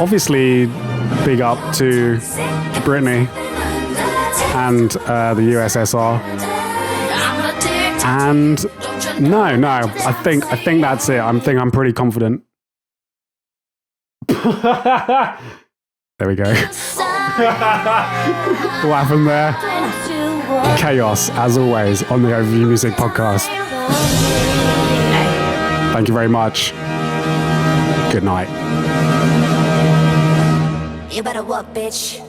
Obviously, big up to Brittany and the USSR. And no, I think that's it. I'm pretty confident. There we go. What happened there? Chaos, as always, on the Overview Music Podcast. Thank you very much. Good night. You better work, bitch.